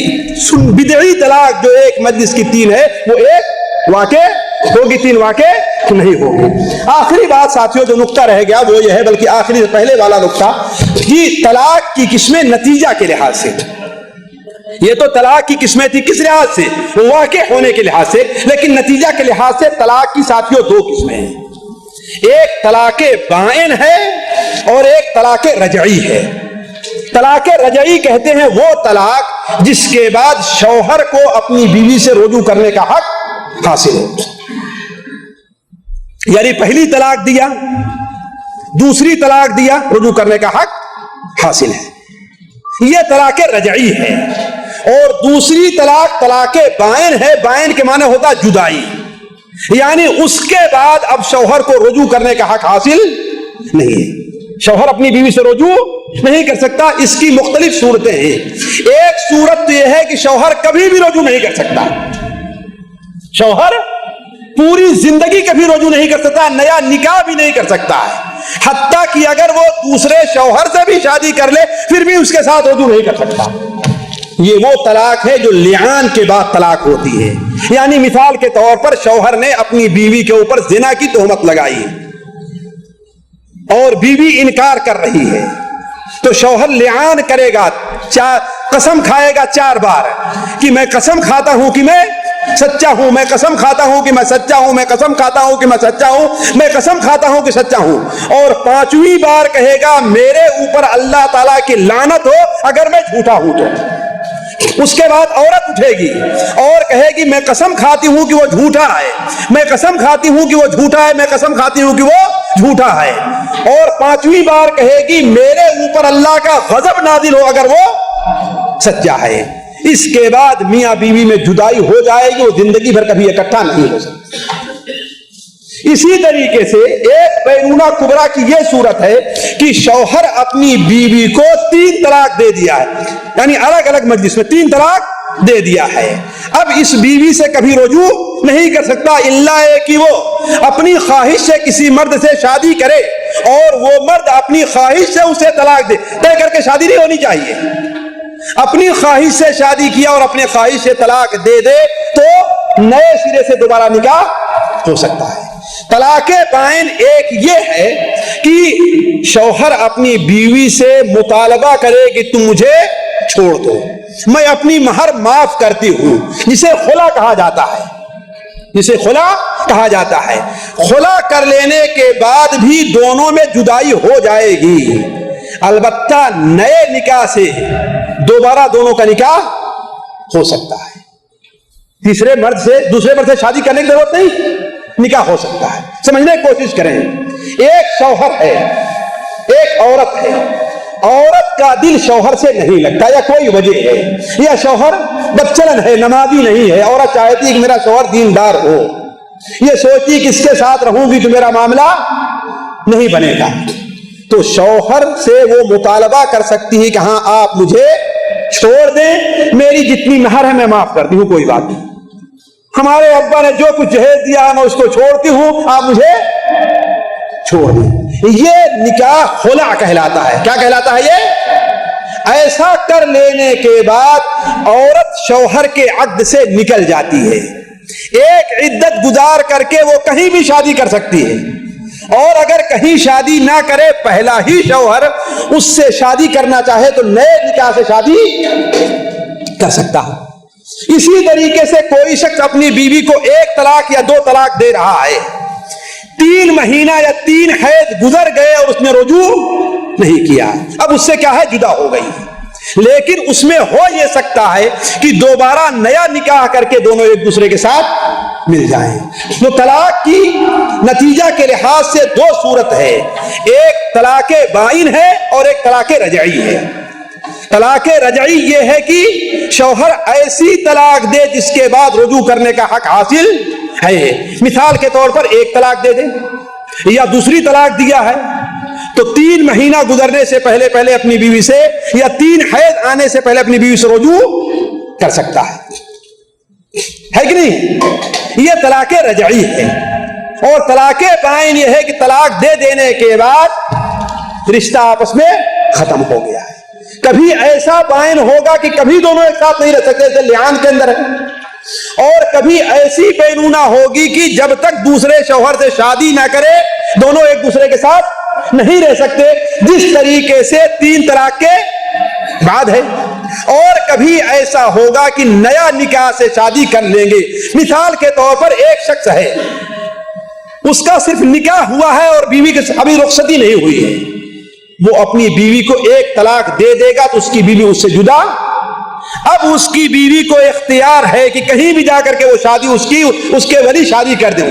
بدعی طلاق جو ایک مجلس کی 3 ہے وہ ایک واقع ہوگی، 3 واقع نہیں ہوگی. آخری بات ساتھیوں جو نقطہ رہ گیا وہ یہ ہے، بلکہ آخری سے پہلے والا نقطہ، کہ طلاق کی قسمیں نتیجہ کے لحاظ سے. یہ تو طلاق کی قسمیں تھی کس لحاظ سے؟ واقع ہونے کے لحاظ سے. لیکن نتیجہ کے لحاظ سے طلاق کی ساتھیوں 2 قسمیں ہیں. ایک طلاق بائن ہے اور ایک طلاق رجعی ہے. طلاق رجعی کہتے ہیں وہ طلاق جس کے بعد شوہر کو اپنی بیوی سے رجوع کرنے کا حق حاصل ہو. یعنی پہلی طلاق دیا، دوسری طلاق دیا، رجوع کرنے کا حق حاصل ہے. یہ طلاق رجعی ہے. اور دوسری طلاق طلاق بائن ہے. بائن کے معنی ہوتا جدائی، یعنی اس کے بعد اب شوہر کو رجوع کرنے کا حق حاصل نہیں ہے. شوہر اپنی بیوی سے رجوع نہیں کر سکتا. اس کی مختلف صورتیں ہیں. ایک صورت تو یہ ہے کہ شوہر کبھی بھی رجوع نہیں کر سکتا. شوہر پوری زندگی کبھی رجوع نہیں کر سکتا، نیا نکاح بھی نہیں کر سکتا ہے. حتیٰ کہ اگر وہ دوسرے شوہر سے بھی شادی کر لے پھر بھی اس کے ساتھ رجوع نہیں کر سکتا. یہ وہ طلاق ہے جو لعان کے بعد طلاق ہوتی ہے. یعنی مثال کے طور پر شوہر نے اپنی بیوی کے اوپر زنا کی تہمت لگائی اور بیوی انکار کر رہی ہے، تو شوہر لعان کرے گا، قسم کھائے گا 4 بار کہ میں قسم کھاتا ہوں کہ میں سچا ہوں، میں قسم کھاتا ہوں کہ میں سچا ہوں، میں قسم کھاتا ہوں کہ میں سچا ہوں، میں قسم کھاتا ہوں کہ سچا ہوں. اور 5ویں بار کہے گا میرے اوپر اللہ تعالیٰ کی لعنت ہو اگر میں جھوٹا ہوں تو. اس کے بعد عورت اٹھے گی اور کہے گی میں قسم کھاتی ہوں کہ وہ جھوٹا ہے، میں قسم کھاتی ہوں کہ وہ جھوٹا ہے، میں قسم کھاتی ہوں کہ وہ جھوٹا ہے. اور 5ویں بار کہے گی میرے اوپر اللہ کا غضب نازل ہو اگر وہ سچا ہے. اس کے بعد میاں بیوی میں جدائی ہو جائے گی، وہ زندگی بھر کبھی اکٹھا نہیں ہو سکتے. اسی طریقے سے ایک بیرونہ کبرا کی یہ صورت ہے کہ شوہر اپنی بیوی کو 3 طلاق دے دیا ہے، یعنی الگ الگ مجلس میں 3 طلاق دے دیا ہے. اب اس بیوی سے کبھی رجوع نہیں کر سکتا الا کہ وہ اپنی خواہش سے کسی مرد سے شادی کرے اور وہ مرد اپنی خواہش سے اسے طلاق دے. طے کر کے شادی نہیں ہونی چاہیے. اپنی خواہش سے شادی کیا اور اپنے خواہش سے طلاق دے دے تو نئے سرے سے دوبارہ نکاح ہو سکتا ہے. طلاق بائن ایک یہ ہے کہ شوہر اپنی بیوی سے مطالبہ کرے کہ تم مجھے چھوڑ دو، میں اپنی مہر معاف کرتی ہوں، جسے خلا کہا جاتا ہے. جسے خلا کہا جاتا ہے. خلا کر لینے کے بعد بھی دونوں میں جدائی ہو جائے گی، البتہ نئے نکاح سے دوبارہ دونوں کا نکاح ہو سکتا ہے. تیسرے مرد سے دوسرے مرد سے شادی کرنے کی ضرورت نہیں، نکاح ہو سکتا ہے. سمجھنے کی کوشش کریں. ایک شوہر ہے، ایک عورت ہے. عورت کا دل شوہر سے نہیں لگتا یا کوئی وجہ ہے، یا شوہر بدچلن ہے، نمازی نہیں ہے. عورت چاہتی ہے کہ میرا شوہر دیندار ہو، یہ سوچتی کہ اس کے ساتھ رہوں گی تو میرا معاملہ نہیں بنے گا. تو شوہر سے وہ مطالبہ کر سکتی ہے کہ ہاں آپ مجھے چھوڑ دیں، میری جتنی مہر ہے میں معاف کرتی ہوں، کوئی بات نہیں. ہمارے ابا نے جو کچھ جہیز دیا میں اس کو چھوڑتی ہوں، آپ مجھے چھوڑ دیں. یہ نکاح خلا کہلاتا ہے. کیا کہلاتا ہے یہ؟ ایسا کر لینے کے بعد عورت شوہر کے عقد سے نکل جاتی ہے. ایک عدت گزار کر کے وہ کہیں بھی شادی کر سکتی ہے، اور اگر کہیں شادی نہ کرے، پہلا ہی شوہر اس سے شادی کرنا چاہے تو نئے نکاح سے شادی کر سکتا ہے. اسی طریقے سے کوئی شخص اپنی بیوی کو 1 طلاق یا 2 طلاق دے رہا ہے، 3 مہینہ یا 3 حیض گزر گئے اور اس نے رجوع نہیں کیا، اب اس سے کیا ہے؟ جدا ہو گئی. لیکن اس میں ہو یہ سکتا ہے کہ دوبارہ نیا نکاح کر کے دونوں ایک دوسرے کے ساتھ مل جائیں. تو طلاق کی نتیجہ کے لحاظ سے 2 صورت ہے، ایک طلاق بائن ہے اور ایک طلاق رجعی ہے. طلاق رجعی یہ ہے کہ شوہر ایسی طلاق دے جس کے بعد رجوع کرنے کا حق حاصل ہے. مثال کے طور پر 1 طلاق دے دے یا دوسری طلاق دیا ہے تو 3 مہینہ گزرنے سے پہلے اپنی بیوی سے یا 3 حیض آنے سے پہلے اپنی بیوی سے رجوع کر سکتا ہے کہ نہیں؟ یہ طلاق رجعی ہے. اور طلاق بائن یہ ہے کہ طلاق دے دینے کے بعد رشتہ آپس میں ختم ہو گیا ہے. کبھی ایسا بائن ہوگا کہ کبھی دونوں ایک ساتھ نہیں رہ سکتے جیسے لعان کے اندر ہے, اور کبھی ایسی بینونہ ہوگی کہ جب تک دوسرے شوہر سے شادی نہ کرے دونوں ایک دوسرے کے ساتھ نہیں رہ سکتے, جس طریقے سے 3 طلاق کے بعد ہے. اور کبھی ایسا ہوگا کہ نیا نکاح سے شادی کر لیں گے. مثال کے طور پر ایک شخص ہے, اس کا صرف نکاح ہوا ہے اور بیوی کے ابھی رخصتی نہیں ہوئی ہے, وہ اپنی بیوی کو ایک طلاق دے دے گا تو اس کی بیوی اس سے جدا. اب اس کی بیوی کو اختیار ہے کہ کہیں بھی جا کر کے وہ شادی اس کے ولی شادی کر دیں.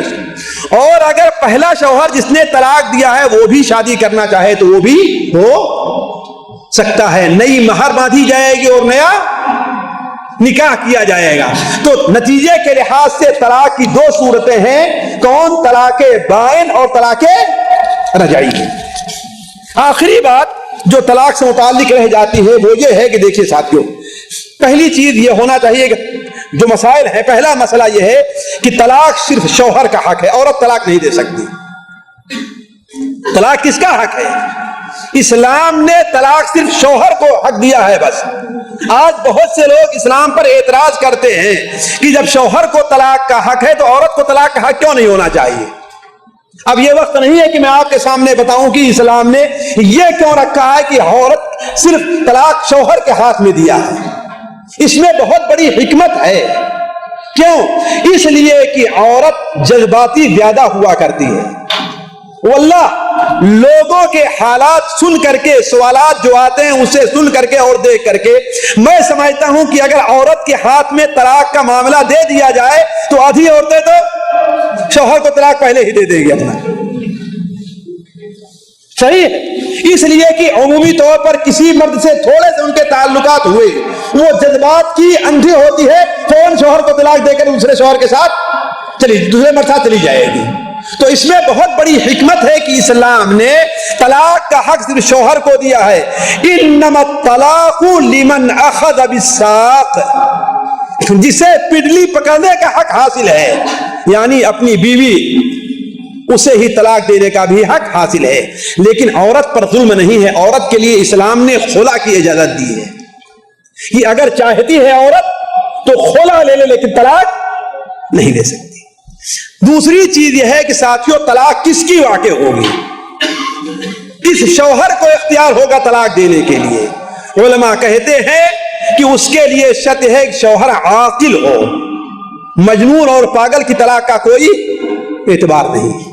اور اگر پہلا شوہر جس نے طلاق دیا ہے وہ بھی شادی کرنا چاہے تو وہ بھی ہو سکتا ہے. نئی مہر باندھی جائے گی اور نیا نکاح کیا جائے گا. تو نتیجے کے لحاظ سے طلاق کی 2 صورتیں ہیں, کون؟ طلاق بائن اور طلاق رجعی. آخری بات جو طلاق سے متعلق رہ جاتی ہے وہ یہ ہے کہ دیکھیے ساتھیوں, پہلی چیز یہ ہونا چاہیے کہ جو مسائل ہیں, پہلا مسئلہ یہ ہے کہ طلاق صرف شوہر کا حق ہے, عورت طلاق نہیں دے سکتی. طلاق کس کا حق ہے؟ اسلام نے طلاق صرف شوہر کو حق دیا ہے بس. آج بہت سے لوگ اسلام پر اعتراض کرتے ہیں کہ جب شوہر کو طلاق کا حق ہے تو عورت کو طلاق کا حق کیوں نہیں ہونا چاہیے. اب یہ وقت نہیں ہے کہ میں آپ کے سامنے بتاؤں کہ اسلام نے یہ کیوں رکھا ہے کہ عورت صرف طلاق شوہر کے ہاتھ میں دیا ہے. اس میں بہت بڑی حکمت ہے. کیوں؟ اس لیے کہ عورت جذباتی زیادہ ہوا کرتی ہے. واللہ لوگوں کے حالات سن کر کے, سوالات جو آتے ہیں اسے سن کر کے اور دیکھ کر کے میں سمجھتا ہوں کہ اگر عورت کے ہاتھ میں طلاق کا معاملہ دے دیا جائے تو آدھی عورتیں تو شوہر کو طلاق پہلے ہی دے دیں گی اپنا. صحیح ہے, اس لیے کہ عمومی طور پر کسی مرد سے تھوڑے سے ان کے تعلقات ہوئے, وہ جذبات کی اندھی ہوتی ہے, فوراً شوہر کو طلاق دے کر دوسرے شوہر کے ساتھ دوسرے مرد ساتھ چلی جائے گی. تو اس میں بہت بڑی حکمت ہے کہ اسلام نے طلاق کا حق صرف شوہر کو دیا ہے. انما الطلاق لمن اخذ بالساق, جسے پڈلی پکڑنے کا حق حاصل ہے, یعنی اپنی بیوی اسے ہی طلاق دینے کا بھی حق حاصل ہے. لیکن عورت پر ظلم نہیں ہے. عورت کے لیے اسلام نے خلا کی اجازت دی ہے کہ اگر چاہتی ہے عورت تو خلا لے لے, لیکن طلاق نہیں دے سکتی. دوسری چیز یہ ہے کہ ساتھیوں طلاق کس کی واقع ہوگی؟ اس شوہر کو اختیار ہوگا طلاق دینے کے لیے. علماء کہتے ہیں کہ اس کے لیے شرط ہے کہ شوہر عاقل ہو. مجنون اور پاگل کی طلاق کا کوئی اعتبار نہیں.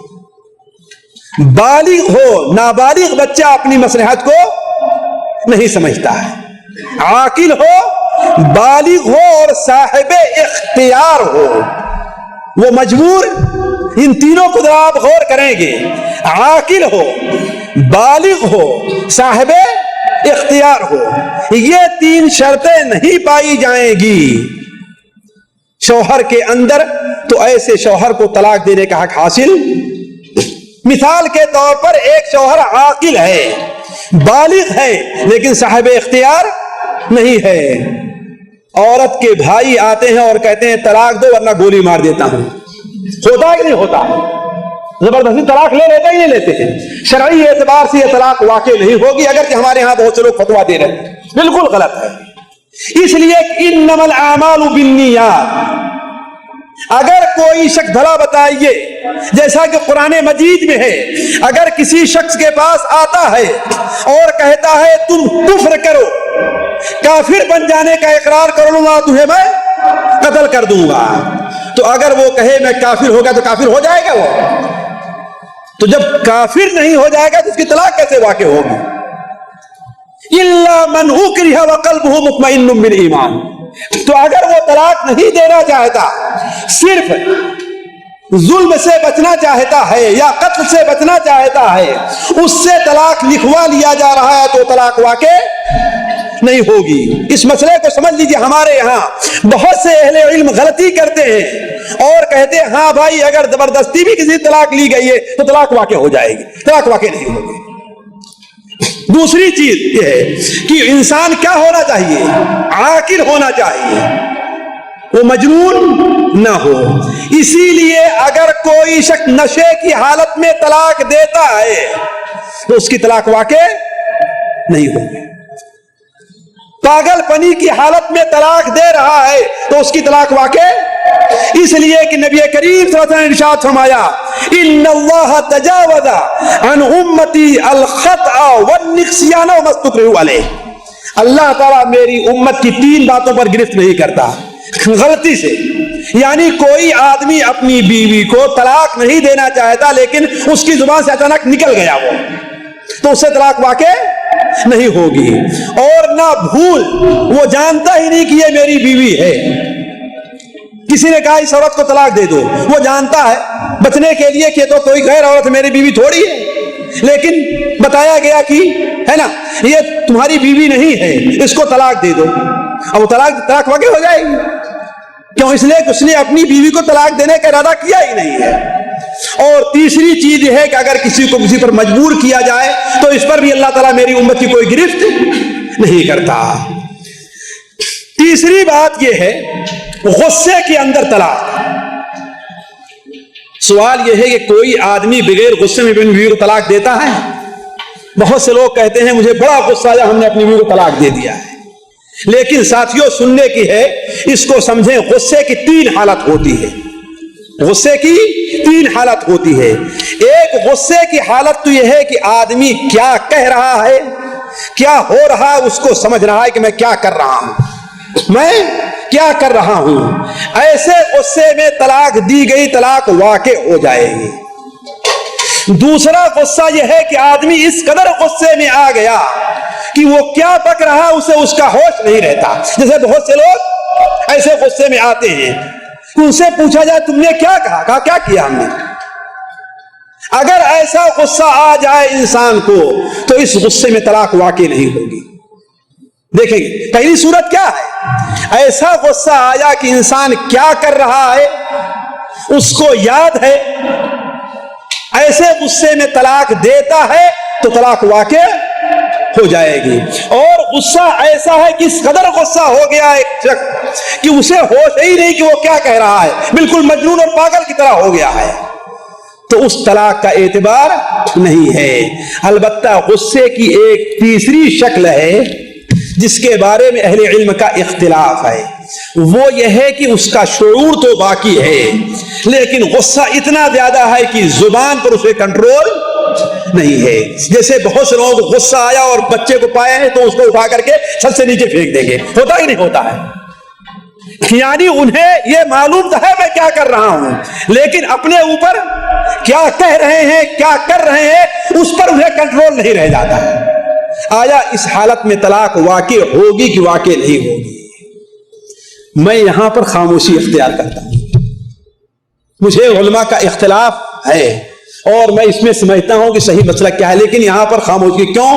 بالغ ہو, نابالغ بچہ اپنی مصلحت کو نہیں سمجھتا ہے. عاقل ہو, بالغ ہو اور صاحب اختیار ہو. وہ مجبور, ان تینوں کو آپ غور کریں گے, عاقل ہو, بالغ ہو, صاحب اختیار ہو, یہ 3 شرطیں نہیں پائی جائیں گی شوہر کے اندر تو ایسے شوہر کو طلاق دینے کا حق حاصل. مثال کے طور پر ایک شوہر عاقل ہے, بالغ ہے, لیکن صاحب اختیار نہیں ہے. عورت کے بھائی آتے ہیں اور کہتے ہیں طلاق دو ورنہ گولی مار دیتا ہوں. ہوتا ہے کہ نہیں ہوتا؟ زبردستی طلاق لے لیتے ہی نہیں لیتے ہیں. شرعی اعتبار سے یہ طلاق واقع نہیں ہوگی, اگرچہ ہمارے ہاں بہت سے لوگ فتوا دے رہے ہیں, بالکل غلط ہے. اس لیے انما الاعمال بالنیات. اگر کوئی شخص بھلا بتائیے, جیسا کہ قرآن مجید میں ہے, اگر کسی شخص کے پاس آتا ہے اور کہتا ہے تم کفر کرو, کافر بن جانے کا اقرار کر لوں گا, تمہیں میں قتل کر دوں گا, تو اگر وہ کہے میں کافر ہوگا تو کافر ہو جائے گا وہ؟ تو جب کافر نہیں ہو جائے گا تو اس کی طلاق کیسے واقع ہوگی؟ الا من اکرہ وقلبہ مطمئن بالایمان. تو اگر وہ طلاق نہیں دینا چاہتا, صرف ظلم سے بچنا چاہتا ہے یا قتل سے بچنا چاہتا ہے, اس سے طلاق لکھوا لیا جا رہا ہے تو طلاق واقع نہیں ہوگی. اس مسئلے کو سمجھ لیجیے. ہمارے یہاں بہت سے اہل علم غلطی کرتے ہیں اور کہتے ہیں ہاں بھائی اگر زبردستی بھی کسی طلاق لی گئی ہے تو طلاق واقع ہو جائے گی. طلاق واقع نہیں ہوگی. دوسری چیز یہ ہے کہ انسان کیا ہونا چاہیے؟ عاقل ہونا چاہیے. وہ مجنون نہ ہو. اسی لیے اگر کوئی شخص نشے کی حالت میں طلاق دیتا ہے تو اس کی طلاق واقع نہیں ہوگی. پاگل پنی کی حالت میں طلاق دے رہا ہے تو اس کی طلاق واقع. اس لیے کہ نبی کریم صلی اللہ علیہ وسلم نے ارشاد فرمایا ان اللہ تجاوز عن امتی الخطأ والنسیان وما استکرہوا علیہ. اللہ تعالیٰ میری امت کی 3 باتوں پر گرفت نہیں کرتا غلطی سے. یعنی کوئی آدمی اپنی بیوی کو طلاق نہیں دینا چاہتا لیکن اس کی زبان سے اچانک نکل گیا وہ, تو اس سے طلاق واقع نہیں ہوگی. اور نہ بھول, وہ جانتا ہی نہیں کہ یہ میری بیوی ہے. کسی نے کہا اس عورت کو طلاق دے دو, وہ جانتا ہے بچنے کے لیے کہ تو کوئی غیر عورت میری بیوی تھوڑی ہے, لیکن بتایا گیا کہ ہے نا یہ تمہاری بیوی نہیں ہے, اس کو طلاق دے دو. اب وہ طلاق واقع ہو جائے گی. کیوں؟ اس لیے کہ اس نے اپنی بیوی کو طلاق دینے کا ارادہ کیا ہی نہیں ہے. اور تیسری چیز یہ ہے کہ اگر کسی کو کسی پر مجبور کیا جائے تو اس پر بھی اللہ تعالیٰ میری امت کی کوئی گرفت نہیں کرتا. تیسری بات یہ ہے غصے کے اندر طلاق. سوال یہ ہے کہ کوئی آدمی بغیر غصے میں اپنی بیوی کو طلاق دیتا ہے؟ بہت سے لوگ کہتے ہیں مجھے بڑا غصہ آیا, ہم نے اپنی بیوی کو طلاق دے دیا ہے. لیکن ساتھیوں سننے کی ہے, اس کو سمجھیں. غصے کی 3 حالت ہوتی ہے. غصے کی 3 حالت ہوتی ہے. ایک غصے کی حالت تو یہ ہے کہ آدمی کیا کہہ رہا ہے, کیا ہو رہا ہے, اس کو سمجھ رہا ہے کہ میں کیا کر رہا ہوں, میں کیا کر رہا ہوں. ایسے غصے میں طلاق دی گئی طلاق واقع ہو جائے گی. دوسرا غصہ یہ ہے کہ آدمی اس قدر غصے میں آ گیا کہ وہ کیا بک رہا اسے اس کا ہوش نہیں رہتا. جیسے بہت سے لوگ ایسے غصے میں آتے ہیں کہ ان سے پوچھا جائے تم نے کیا کہا کیا کیا ہم نے. اگر ایسا غصہ آ جائے انسان کو تو اس غصے میں طلاق واقع نہیں ہوگی. دیکھیں گے پہلی صورت کیا ہے, ایسا غصہ آیا کہ انسان کیا کر رہا ہے اس کو یاد ہے, ایسے غصے میں طلاق دیتا ہے تو طلاق واقع ہو جائے گی. اور غصہ ایسا ہے کہ اس قدر غصہ ہو گیا ایک شخص کہ اسے ہوش ہی نہیں کہ وہ کیا کہہ رہا ہے, بالکل مجنون اور پاگل کی طرح ہو گیا ہے, تو اس طلاق کا اعتبار نہیں ہے. البتہ غصے کی ایک تیسری شکل ہے جس کے بارے میں اہل علم کا اختلاف ہے. وہ یہ ہے کہ اس کا شعور تو باقی ہے لیکن غصہ اتنا زیادہ ہے کہ زبان پر اسے کنٹرول نہیں ہے. جیسے بہت سے لوگ غصہ آیا اور بچے کو پائے ہیں تو اس کو اٹھا کر کے چھت سے نیچے پھینک دیں گے, ہوتا ہی نہیں ہوتا ہے. یعنی انہیں یہ معلوم ہے میں کیا کر رہا ہوں, لیکن اپنے اوپر کیا کہہ رہے ہیں کیا کر رہے ہیں اس پر انہیں کنٹرول نہیں رہ جاتا ہے. آیا اس حالت میں طلاق واقع ہوگی کہ واقع نہیں ہوگی؟ میں یہاں پر خاموشی اختیار کرتا ہوں. مجھے علماء کا اختلاف ہے اور میں اس میں سمجھتا ہوں کہ صحیح مسئلہ کیا ہے, لیکن یہاں پر خاموشی کیوں؟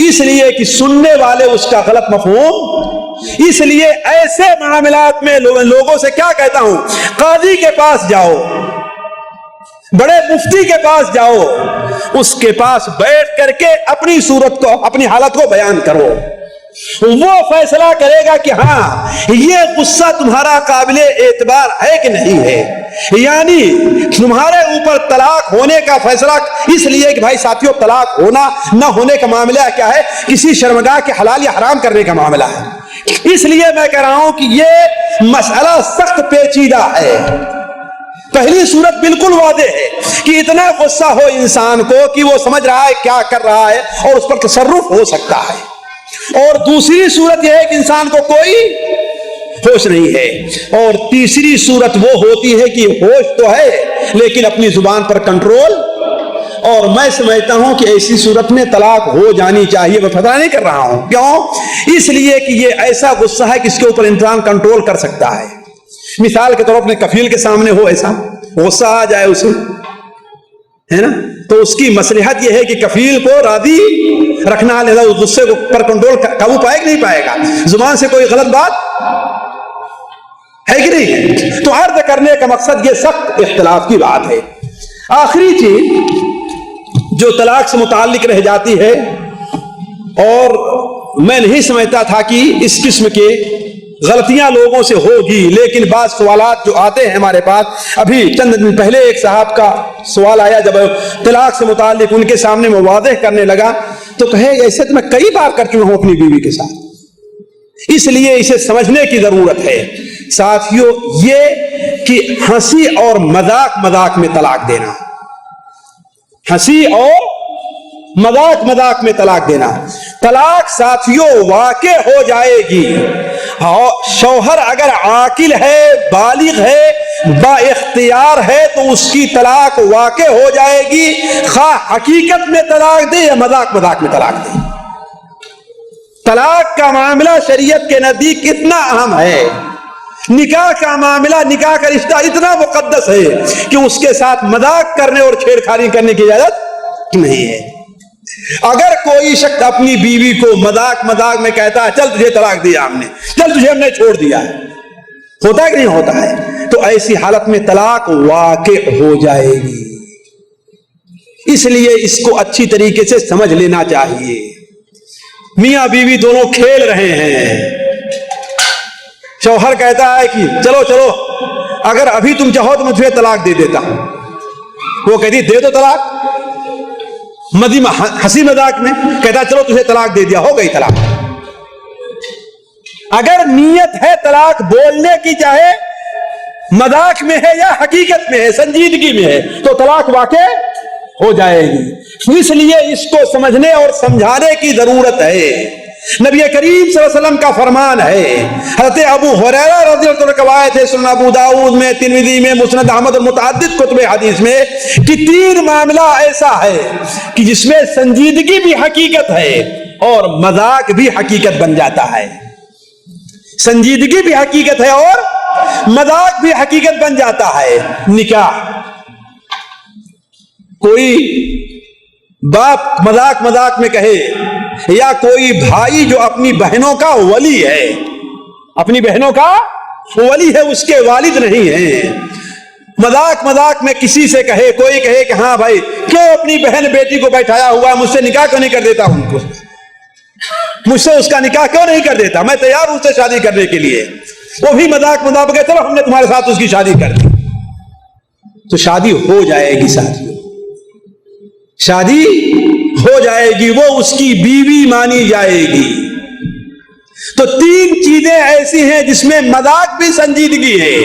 اس لیے کہ سننے والے اس کا غلط مفہوم. اس لیے ایسے معاملات میں لوگوں سے کیا کہتا ہوں, قاضی کے پاس جاؤ, بڑے مفتی کے پاس جاؤ, اس کے پاس بیٹھ کر کے اپنی صورت کو اپنی حالت کو بیان کرو. وہ فیصلہ کرے گا کہ ہاں یہ غصہ تمہارا قابل اعتبار ہے کہ نہیں ہے. یعنی تمہارے اوپر طلاق ہونے کا فیصلہ اس لیے کہ بھائی ساتھیوں طلاق ہونا نہ ہونے کا معاملہ کیا ہے, کسی شرمگاہ کے حلال یا حرام کرنے کا معاملہ ہے. اس لیے میں کہہ رہا ہوں کہ یہ مسئلہ سخت پیچیدہ ہے. پہلی صورت بالکل واضح ہے کہ اتنا غصہ ہو انسان کو کہ وہ سمجھ رہا ہے کیا کر رہا ہے اور اس پر تصرف ہو سکتا ہے. اور دوسری صورت یہ ہے کہ انسان کو کوئی ہوش نہیں ہے. اور تیسری صورت وہ ہوتی ہے کہ ہوش تو ہے لیکن اپنی زبان پر کنٹرول. اور میں سمجھتا ہوں کہ ایسی صورت میں طلاق ہو جانی چاہیے. میں فتویٰ نہیں کر رہا ہوں, کیوں؟ اس لیے کہ یہ ایسا غصہ ہے کہ اس کے اوپر انسان کنٹرول کر سکتا ہے. مثال کے طور پر اپنے کفیل کے سامنے ہو, ایسا غصہ آ جائے اسے, ہے نا, تو اس کی مصلحت یہ ہے کہ کفیل کو راضی رکھنا, لہذا اس غصے کو پر کنٹرول قابو پائے کہ نہیں پائے گا, زبان سے کوئی غلط بات ہے کہ نہیں. تو عرض کرنے کا مقصد یہ سخت اختلاف کی بات ہے. آخری چیز جو طلاق سے متعلق رہ جاتی ہے, اور میں نہیں سمجھتا تھا کہ اس قسم کے غلطیاں لوگوں سے ہوگی، لیکن بعض سوالات جو آتے ہیں ہمارے پاس، ابھی چند دن پہلے ایک صاحب کا سوال آیا جب طلاق سے متعلق ان کے سامنے میں واضح کرنے لگا تو کہے ایسے تو میں کئی بار کر چکا ہوں اپنی بیوی کے ساتھ، اس لیے اسے سمجھنے کی ضرورت ہے۔ ساتھیوں، یہ کہ ہنسی اور مذاق میں طلاق دینا، ہنسی اور مذاق میں طلاق دینا، طلاق ساتھیوں واقع ہو جائے گی۔ شوہر اگر عاقل ہے، بالغ ہے، با اختیار ہے تو اس کی طلاق واقع ہو جائے گی، خواہ حقیقت میں طلاق دے یا مذاق میں طلاق دے۔ طلاق کا معاملہ شریعت کے نزدیک اتنا اہم ہے، نکاح کا معاملہ، نکاح کا رشتہ اتنا مقدس ہے کہ اس کے ساتھ مذاق کرنے اور چھیڑ خانی کرنے کی اجازت نہیں ہے۔ اگر کوئی شخص اپنی بیوی کو مذاق میں کہتا ہے چل تجھے طلاق دیا ہم نے، چل تجھے ہم نے چھوڑ دیا ہے، ہوتا ہے کہ نہیں ہوتا ہے، تو ایسی حالت میں طلاق واقع ہو جائے گی۔ اس لیے اس کو اچھی طریقے سے سمجھ لینا چاہیے۔ میاں بیوی دونوں کھیل رہے ہیں، شوہر کہتا ہے کہ چلو اگر ابھی تم چاہو تو میں تمہیں طلاق دے دیتا ہوں، وہ کہتی دے دو طلاق، ہنسی مذاق میں کہتا چلو تجھے طلاق دے دیا، ہو گئی طلاق۔ اگر نیت ہے طلاق بولنے کی، چاہے مذاق میں ہے یا حقیقت میں ہے، سنجیدگی میں ہے، تو طلاق واقع ہو جائے گی۔ اس لیے اس کو سمجھنے اور سمجھانے کی ضرورت ہے۔ نبی کریم صلی اللہ علیہ وسلم کا فرمان ہے، حضرت ابو ہریرہ رضی اللہ عنہ روایت ہے سنن ابو داؤد میں، ترمذی میں، مسند احمد اور متعدد کتب حدیث میں، کہ 3 معاملہ ایسا ہے کہ جس میں سنجیدگی بھی حقیقت ہے اور مذاق بھی حقیقت بن جاتا ہے۔ سنجیدگی بھی حقیقت ہے اور مذاق بھی حقیقت بن جاتا ہے۔ نکاح، کوئی باپ مذاق میں کہے، یا کوئی بھائی جو اپنی بہنوں کا ولی ہے، اپنی بہنوں کا ولی ہے، اس کے والد نہیں ہیں، مذاق میں کسی سے کہے، کوئی کہے کہ ہاں بھائی کیوں اپنی بہن بیٹی کو بیٹھایا ہوا، مجھ سے نکاح کیوں نہیں کر دیتا، ان کو مجھ سے اس کا نکاح کیوں نہیں کر دیتا، میں تیار ہوں اس سے شادی کرنے کے لیے، وہ بھی مذاق کہ چلو ہم نے تمہارے ساتھ اس کی شادی کر دی، تو شادی ہو جائے گی ساتھیوں، شادی ہو جائے گی، وہ اس کی بیوی مانی جائے گی۔ تو 3 چیزیں ایسی ہیں جس میں مذاق بھی سنجیدگی ہے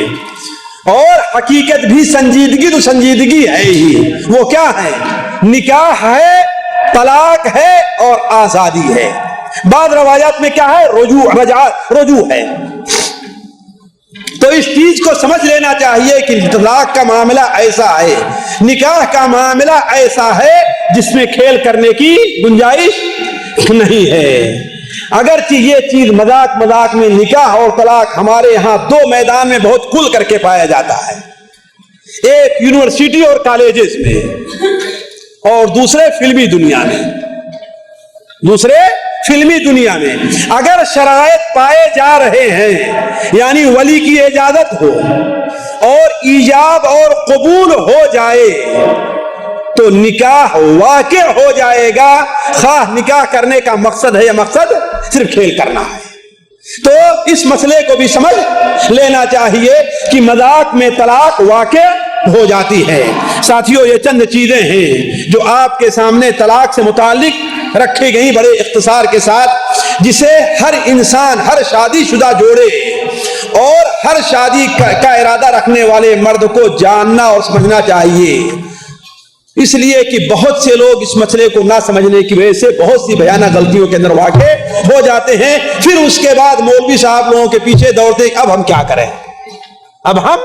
اور حقیقت بھی سنجیدگی، تو سنجیدگی ہے ہی، وہ کیا ہے؟ نکاح ہے، طلاق ہے اور آزادی ہے۔ بعض روایات میں کیا ہے؟ رجوع ہے۔ تو اس چیز کو سمجھ لینا چاہیے کہ طلاق کا معاملہ ایسا ہے، نکاح کا معاملہ ایسا ہے جس میں کھیل کرنے کی گنجائش نہیں ہے۔ اگرچہ یہ چیز مذاق میں نکاح اور طلاق ہمارے یہاں 2 میدان میں بہت کھل کر کے پایا جاتا ہے، ایک یونیورسٹی اور کالجز میں، اور دوسرے فلمی دنیا میں۔ اگر شرائط پائے جا رہے ہیں، یعنی ولی کی اجازت ہو اور ایجاب اور قبول ہو جائے، تو نکاح واقع ہو جائے گا، خواہ نکاح کرنے کا مقصد ہے یا مقصد صرف کھیل کرنا ہے۔ تو اس مسئلے کو بھی سمجھ لینا چاہیے کہ مذاق میں طلاق واقع ہو جاتی ہے۔ ساتھیوں، یہ چند چیزیں ہیں جو آپ کے سامنے طلاق سے متعلق رکھی گئی بڑے اختصار کے ساتھ، جسے ہر انسان، ہر شادی شدہ جوڑے اور ہر شادی کا ارادہ رکھنے والے مرد کو جاننا اور سمجھنا چاہیے۔ اس لیے کہ بہت سے لوگ اس مسئلے کو نہ سمجھنے کی وجہ سے بہت سی بھیانک غلطیوں کے اندر واقع ہو جاتے ہیں، پھر اس کے بعد مولوی صاحب لوگوں کے پیچھے دوڑتے اب ہم کیا کریں، اب ہم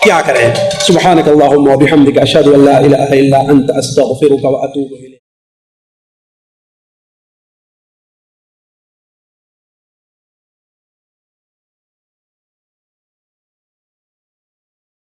کیا کریں۔ سبحانک اللہم و بحمدک، اشہد ان لا الہ الا انت، استغفرک و اتوب الیک۔